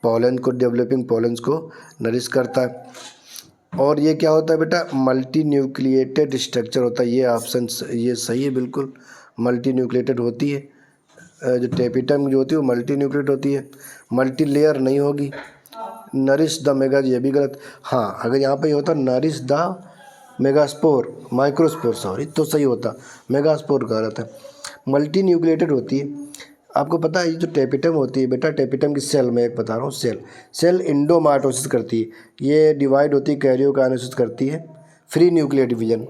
पोलन को, डेवलपिंग पोलन्स को नरिश करता है। और ये क्या होता है बेटा मल्टी न्यूक्लिएटेड स्ट्रक्चर होता है। ये ऑप्शन ये सही है बिल्कुल, मल्टी न्यूक्लिएटेड होती है। जो टैपिटम जो होती है वो मल्टी न्यूक्लिएटेड होती है, मल्टी लेयर नहीं होगी। नरिश द मेगा, ये भी गलत। हाँ अगर यहाँ पे होता nourish the megaspore, microspore sorry, तो सही होता, मेगास्पोर गलत है। मल्टी न्यूक्लिएटेड होती है। आपको पता है ये जो टैपिटम होती है बेटा, टैपिटम की सेल में एक बता रहा हूँ, सेल इंडोमाइटोसिस करती है, ये डिवाइड होती है, कैरियोकाइनेसिस करती है। फ्री न्यूक्लियर डिवीजन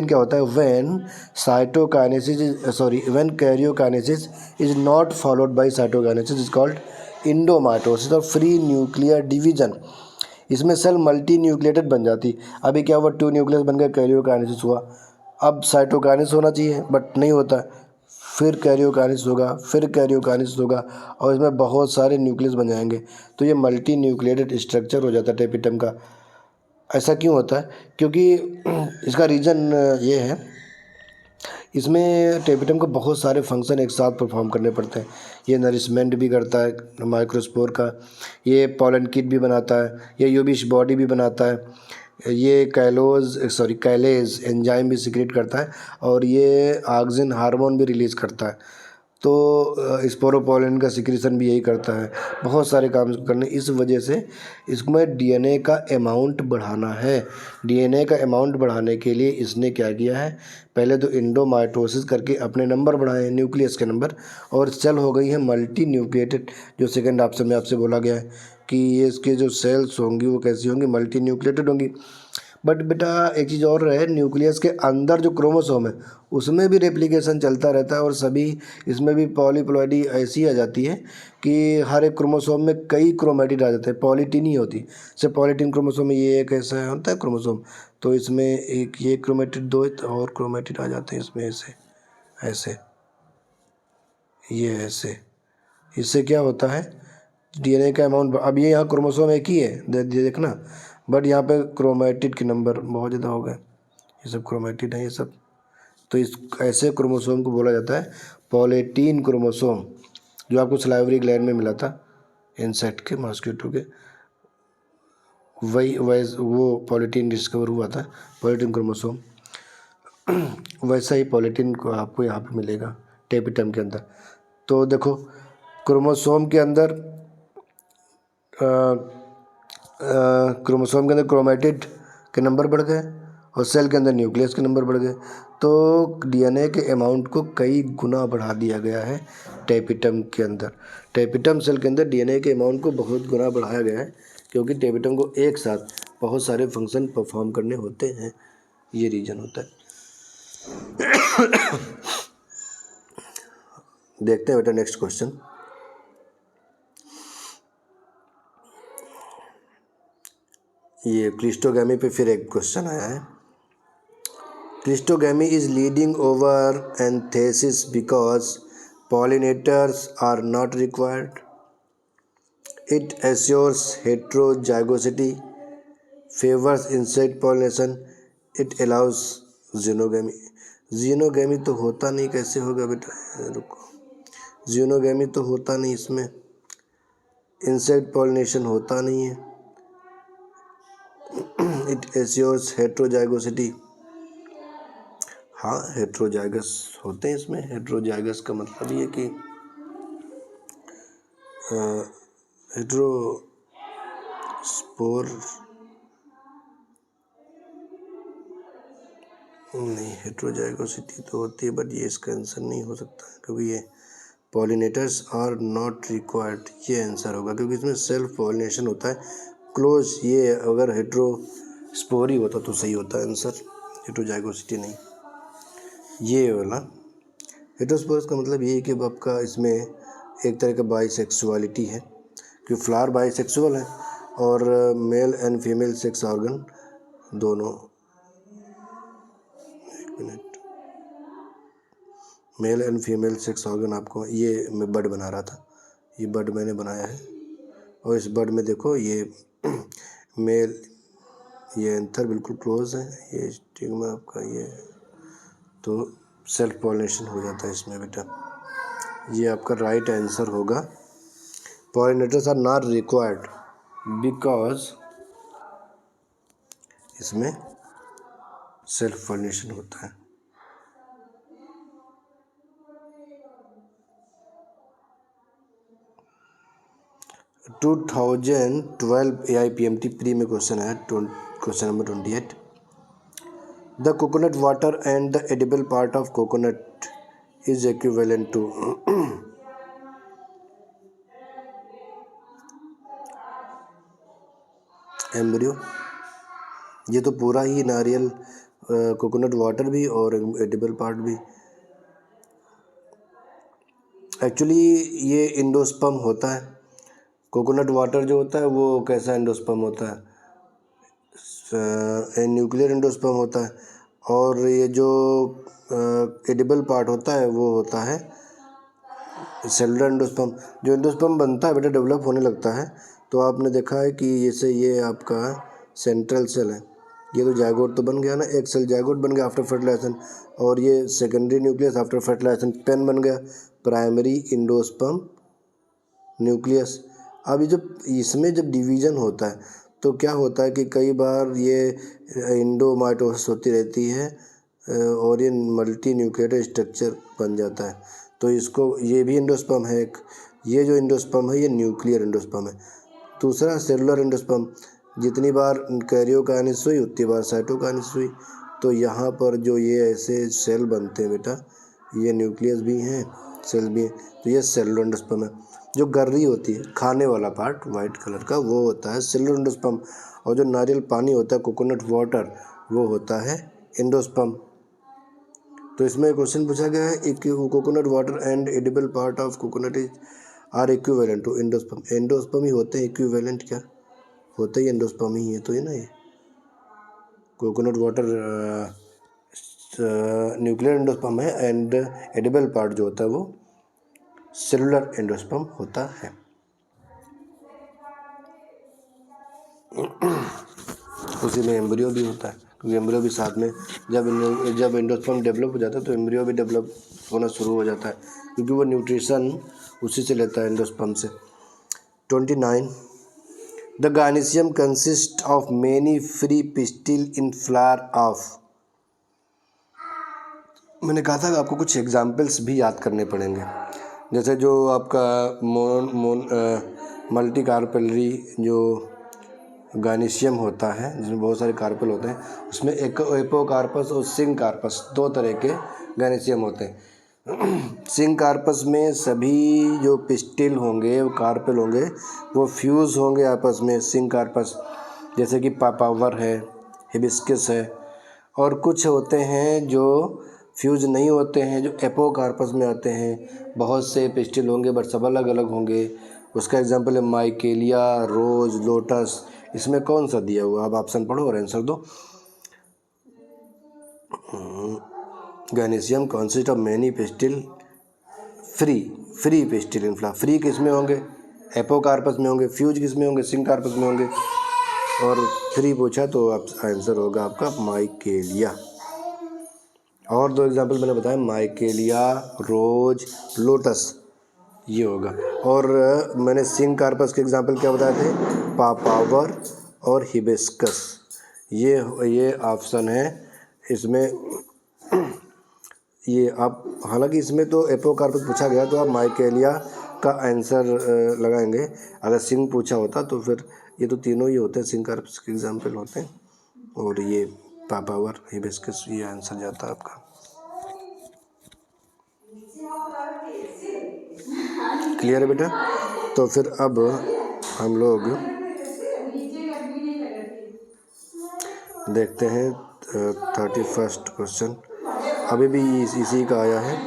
क्या होता है, when karyokinesis is not followed by cytokinesis is called endomitosis और फ्री न्यूक्लियर डिवीजन। इसमें सेल मल्टी न्यूक्लिएटेड बन जाती। अभी क्या हुआ 2 न्यूक्लियस बन गया, कैरियोकाइनेसिस हुआ। अब साइटोकाइनेसिस होना चाहिए बट नहीं होता, फिर कैरियोकाइनेसिस होगा और इसमें बहुत सारे न्यूक्लियस बन जाएंगे, तो ये मल्टी न्यूक्लिएटेड स्ट्रक्चर हो जाता है टैपिटम का। ऐसा क्यों होता है, क्योंकि इसका रीज़न ये है, इसमें टैपिटम को बहुत सारे फंक्शन एक साथ परफॉर्म करने पड़ते हैं। ये नरिशमेंट भी करता है माइक्रोस्पोर का, ये पोलन किट भी बनाता है, ये यूबिश बॉडी भी बनाता है, ये कैलेज एंजाइम भी सिक्रेट करता है, और ये ऑक्सिन हार्मोन भी रिलीज़ करता है। तो स्पोरोपोलिन का सिक्रीशन भी यही करता है, बहुत सारे काम करने। इस वजह से इसमें डीएनए का अमाउंट बढ़ाना है। डीएनए का अमाउंट बढ़ाने के लिए इसने क्या किया है, पहले तो इंडोमाइटोसिस करके अपने नंबर बढ़ाए, न्यूक्लियस के नंबर, और सेल हो गई है मल्टी न्यूक्लिएटेड। जो सेकंड ऑप्शन में आपसे बोला गया है कि ये इसके जो सेल्स होंगी वो कैसी होंगी, मल्टी न्यूक्लिएटेड होंगी। बट बेटा एक चीज़ और है, न्यूक्लियस के अंदर जो क्रोमोसोम है उसमें भी रेप्लिकेशन चलता रहता है, और सभी इसमें भी पॉलीप्लॉइडी ऐसी आ जाती है कि हर एक क्रोमोसोम में कई क्रोमेटिड आ जाते हैं, पॉलीटी नहीं होती। जैसे पॉलीटीन क्रोमोसोम में ये एक ऐसा होता है क्रोमोसोम, तो इसमें एक ये क्रोमेटिड, 2 और क्रोमेटिड आ जाते हैं इसमें, ऐसे ये ऐसे। इससे क्या होता है डीएनए का अमाउंट, अब ये यहाँ क्रोमोसोम एक ही है देखना, बट यहाँ पे क्रोमेटिड के नंबर बहुत ज़्यादा हो गए, ये सब क्रोमेटिड है ये सब। तो इस ऐसे क्रोमोसोम को बोला जाता है पॉलीटीन क्रोमोसोम, जो आपको सलाइवरी ग्लैंड में मिला था इंसेक्ट के, मॉस्किटो के, वही वो पॉलीटीन डिस्कवर हुआ था, पॉलीटीन क्रोमोसोम। वैसा ही पॉलीटीन को आपको यहाँ पे मिलेगा टेपिटम के अंदर। तो देखो क्रोमोसोम के अंदर क्रोमेटिड के नंबर बढ़ गए और सेल के अंदर न्यूक्लियस के नंबर बढ़ गए। तो डीएनए के अमाउंट को कई गुना बढ़ा दिया गया है टेपिटम के अंदर। टेपिटम सेल के अंदर डीएनए के अमाउंट को बहुत गुना बढ़ाया गया है, क्योंकि टेपिटम को एक साथ बहुत सारे फंक्शन परफॉर्म करने होते हैं, ये रीजन होता है। देखते हैं बेटा नेक्स्ट क्वेश्चन। ये क्लिस्टोगैमी पे फिर एक क्वेश्चन आया है। Cleistogamy is leading over antithesis because pollinators are not required. It assures heterozygosity, favors insect pollination, it allows xenogamy. xenogamy तो होता नहीं, कैसे होगा बेटा, रुको, xenogamy तो होता नहीं इसमें, इंसेक्ट पॉलिनेशन होता नहीं है, इट एश्योर्स हेट्रोजाइगोसिटी। हाँ हेट्रोजाइगस होते हैं इसमें। हेट्रोजाइगस का मतलब ये कि हेट्रोस्पोर नहीं, हेट्रोजाइगोसिटी तो होती है, बट ये इसका आंसर नहीं हो सकता है, क्योंकि ये पॉलिनेटर्स आर नॉट रिक्वायर्ड, ये आंसर होगा, क्योंकि इसमें सेल्फ पॉलिनेशन होता है क्लोज। ये अगर हेट्रोस्पोर ही होता तो सही होता आंसर, हेट्रोजाइगोसिटी नहीं। ये वाला हेट्रोस्पोरस का मतलब ये है कि आपका इसमें एक तरह का बाइसेक्सुअलिटी है, कि फ्लावर बाइसेक्सुअल है और male and female sex organ दोनों, एक minute, male and female sex organ आपको, ये मैं बर्ड बना रहा था, ये बर्ड मैंने बनाया है, और इस बर्ड में देखो ये मेल, ये एंथर बिल्कुल क्लोज है, ये स्टिग्मा आपका ये, तो सेल्फ पॉलिनेशन हो जाता है इसमें बेटा। ये आपका राइट आंसर होगा। Pollinators are not required because इसमें सेल्फ पॉलिनेशन होता है। टू 2012 AIPMT प्री में क्वेश्चन है, question number 28। The coconut water and the edible part of coconut is equivalent to. Embryo, ये तो पूरा ही नारियल, कोकोनट वाटर भी और एडिबल पार्ट भी। एक्चुअली ये इंडोस्पर्म होता है। कोकोनट वाटर जो होता है वो कैसा इंडोस्पर्म होता है, न्यूक्लियर इंडोस्पर्म होता है, और ये जो एडिबल पार्ट होता है वो होता है सेलुलर इंडोस्पर्म। जो इंडोस्पर्म बनता है बेटा डेवलप होने लगता है, तो आपने देखा है कि जैसे ये आपका सेंट्रल सेल है, ये तो जायगोट तो बन गया ना, एक सेल जायगोट बन गया आफ्टर फर्टिलाइजेशन, और ये secondary nucleus after fertilization PEN बन गया, प्राइमरी इंडोस्पर्म न्यूक्लियस। अभी जब इसमें जब डिवीज़न होता है तो क्या होता है कि कई बार ये इंडोमाइटोसिस होती रहती है और ये मल्टी न्यूक्लिएटेड स्ट्रक्चर बन जाता है। तो इसको, ये भी इंडोस्पर्म है एक, ये जो इंडोस्पर्म है ये न्यूक्लियर इंडोस्पर्म है। दूसरा सेलुलर इंडोस्पर्म, जितनी बार कैरियोकाइनेसिस हुई उतनी बार साइटोकाइनेसिस हुई। तो यहाँ पर जो ये ऐसे सेल बनते हैं बेटा, ये न्यूक्लियस भी हैं सेल भी हैं, तो ये सेलुलर इंडोस्पर्म है। जो गर्री होती है खाने वाला पार्ट वाइट कलर का, वो होता है सेलुलर इंडोस्पर्म, और जो नारियल पानी होता है कोकोनट वाटर, वो होता है इंडोस्पर्म। तो इसमें क्वेश्चन पूछा गया है एक coconut water and edible part of coconut is are equivalent to endosperm. Endosperm ही होते हैं, इक्विवेलेंट क्या होता है, इंडोस्पर्म ही है तो ये ना, ये कोकोनट वाटर न्यूक्लियर इंडोस्पर्म है, एंड एडिबल पार्ट जो होता है वो सेलुलर एंडोस्पर्म होता है। उसी में एम्ब्रियो भी होता है, क्योंकि एम्ब्रियो भी साथ में, जब एंडोस्पर्म डेवलप हो जाता है तो एम्ब्रियो भी डेवलप होना शुरू हो जाता है, क्योंकि वो न्यूट्रिशन उसी से लेता है, एंडोस्पर्म से। 29. The gynoecium consist of many free pistil in flower of. मैंने कहा था कि आपको कुछ एग्जाम्पल्स भी याद करने पड़ेंगे, जैसे जो आपका मल्टी कार्पेलरी जो गायनीशियम होता है, जिसमें बहुत सारे कार्पेल होते हैं, उसमें एपोकार्पस और सिंकार्पस दो तरह के गायनीशियम होते हैं। सिंकार्पस में सभी जो पिस्टिल होंगे, वो कार्पेल होंगे, वो फ्यूज़ होंगे आपस में। सिंकार्पस जैसे कि पापावर है, हिबिस्कस है, और कुछ होते हैं जो फ्यूज़ नहीं होते हैं, जो एपोकार्पस में आते हैं। बहुत से पिस्टिल होंगे बट सब अलग अलग होंगे। उसका एग्जांपल है माइकेलिया, रोज, लोटस। इसमें कौन सा दिया हुआ, आप ऑप्शन पढ़ो और आंसर दो। Gynoecium consist of many pistil free pistil in flower. Free किस में होंगे? एपोकार्पस में होंगे। फ्यूज किस में होंगे? सिंकार्पस में होंगे। और फ्री पूछा तो आप आंसर होगा आपका माइकेलिया। और दो एग्जांपल मैंने बताया, माइकेलिया, रोज, लोटस, ये होगा। और मैंने सिंकार्पस के एग्जांपल क्या बताए थे? पापावर और हिबिस्कस। ये ऑप्शन है इसमें। ये आप, हालांकि इसमें तो एपोकार्पस पूछा गया तो आप माइकेलिया का आंसर लगाएंगे। अगर सिंग पूछा होता तो फिर ये तो तीनों ही होते हैं, सिंकार्पस के एग्जांपल होते हैं, और ये पापावर, हिबिस्कस, ये आंसर जाता है आपका। क्लियर है बेटा? तो फिर अब हम लोग देखते हैं 31 क्वेश्चन। अभी भी इसी का आया है।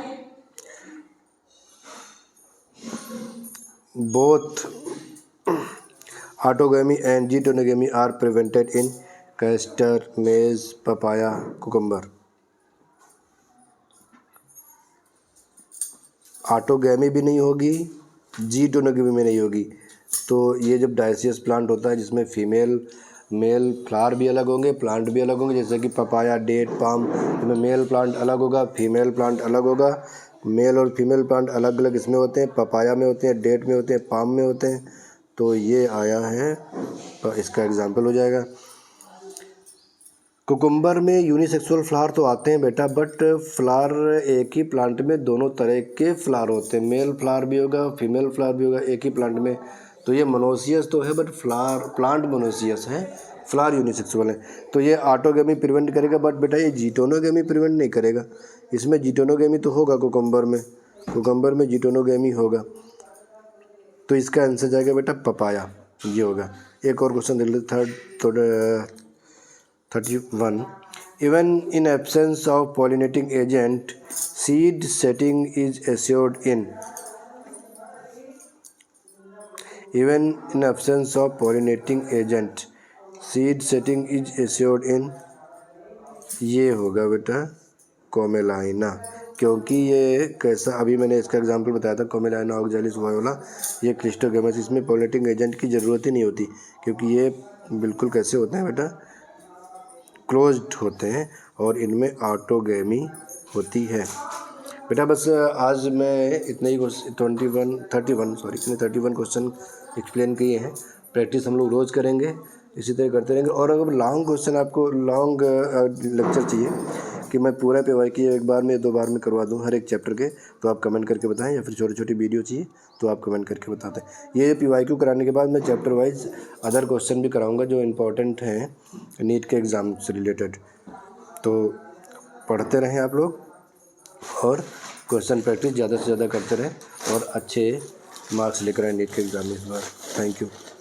Both autogamy and geitonogamy are prevented in castor, maize, papaya, cucumber. Autogamy भी नहीं होगी, जीटोनोगैमी में नहीं होगी। तो ये जब डायसियस प्लांट होता है जिसमें फीमेल मेल फ्लावर भी अलग होंगे, प्लांट भी अलग होंगे, जैसे कि पपाया, डेट, पाम, इसमें मेल प्लांट अलग होगा, फीमेल प्लांट अलग होगा। मेल और फीमेल प्लांट अलग अलग इसमें होते हैं, पपाया में होते हैं, डेट में होते हैं, पाम में होते हैं। तो ये आया है, तो इसका एग्जाम्पल हो जाएगा। कुकुम्बर में यूनिसेक्सुअल फ्लावर तो आते हैं बेटा, बट फ्लावर एक ही प्लांट में दोनों तरह के फ्लावर होते हैं। मेल फ्लावर भी होगा, फीमेल फ्लावर भी होगा एक ही प्लांट में। तो ये मोनोसियस तो है, बट प्लांट मोनोसियस है, फ्लावर यूनिसेक्सुअल है। तो ये ऑटोगैमी प्रिवेंट करेगा, बट बेटा ये जीटोनोगैमी प्रिवेंट नहीं करेगा। इसमें जीटोनोगैमी तो होगा कुकुम्बर में जीटोनोगैमी होगा। तो इसका आंसर जाएगा बेटा पपाया, ये होगा। एक और क्वेश्चन देख लो, 31. Even in absence of pollinating agent, seed setting is assured in. Even in absence of pollinating agent, seed setting is assured in. ये होगा बेटा कोमेलाइना, क्योंकि ये कैसा, अभी मैंने इसका एग्जांपल बताया था, कोमेलाइना ऑक्जालिस वायोला, ये क्लिस्टोगैमस। इसमें पॉलिनेटिंग एजेंट की ज़रूरत ही नहीं होती, क्योंकि ये बिल्कुल कैसे होते हैं बेटा, क्लोज्ड होते हैं, और इनमें ऑटोगैमी होती है बेटा। बस आज मैं इतने ही 31 क्वेश्चन एक्सप्लेन किए हैं। प्रैक्टिस हम लोग रोज़ करेंगे, इसी तरह करते रहेंगे। और अगर लॉन्ग क्वेश्चन, आपको लॉन्ग लेक्चर चाहिए कि मैं पूरा PYQ एक बार में 2 बार में करवा दूं हर एक चैप्टर के, तो आप कमेंट करके बताएं, या फिर छोटी छोटी वीडियो चाहिए तो आप कमेंट करके बताते हैं। ये PYQ कराने के बाद मैं चैप्टर वाइज अदर क्वेश्चन भी कराऊंगा जो इम्पोर्टेंट हैं नीट के एग्ज़ाम से रिलेटेड। तो पढ़ते रहें आप लोग, और क्वेश्चन प्रैक्टिस ज़्यादा से ज़्यादा करते रहें, और अच्छे मार्क्स लेकर आए नीट के एग्ज़ाम में इस बार। Thank you.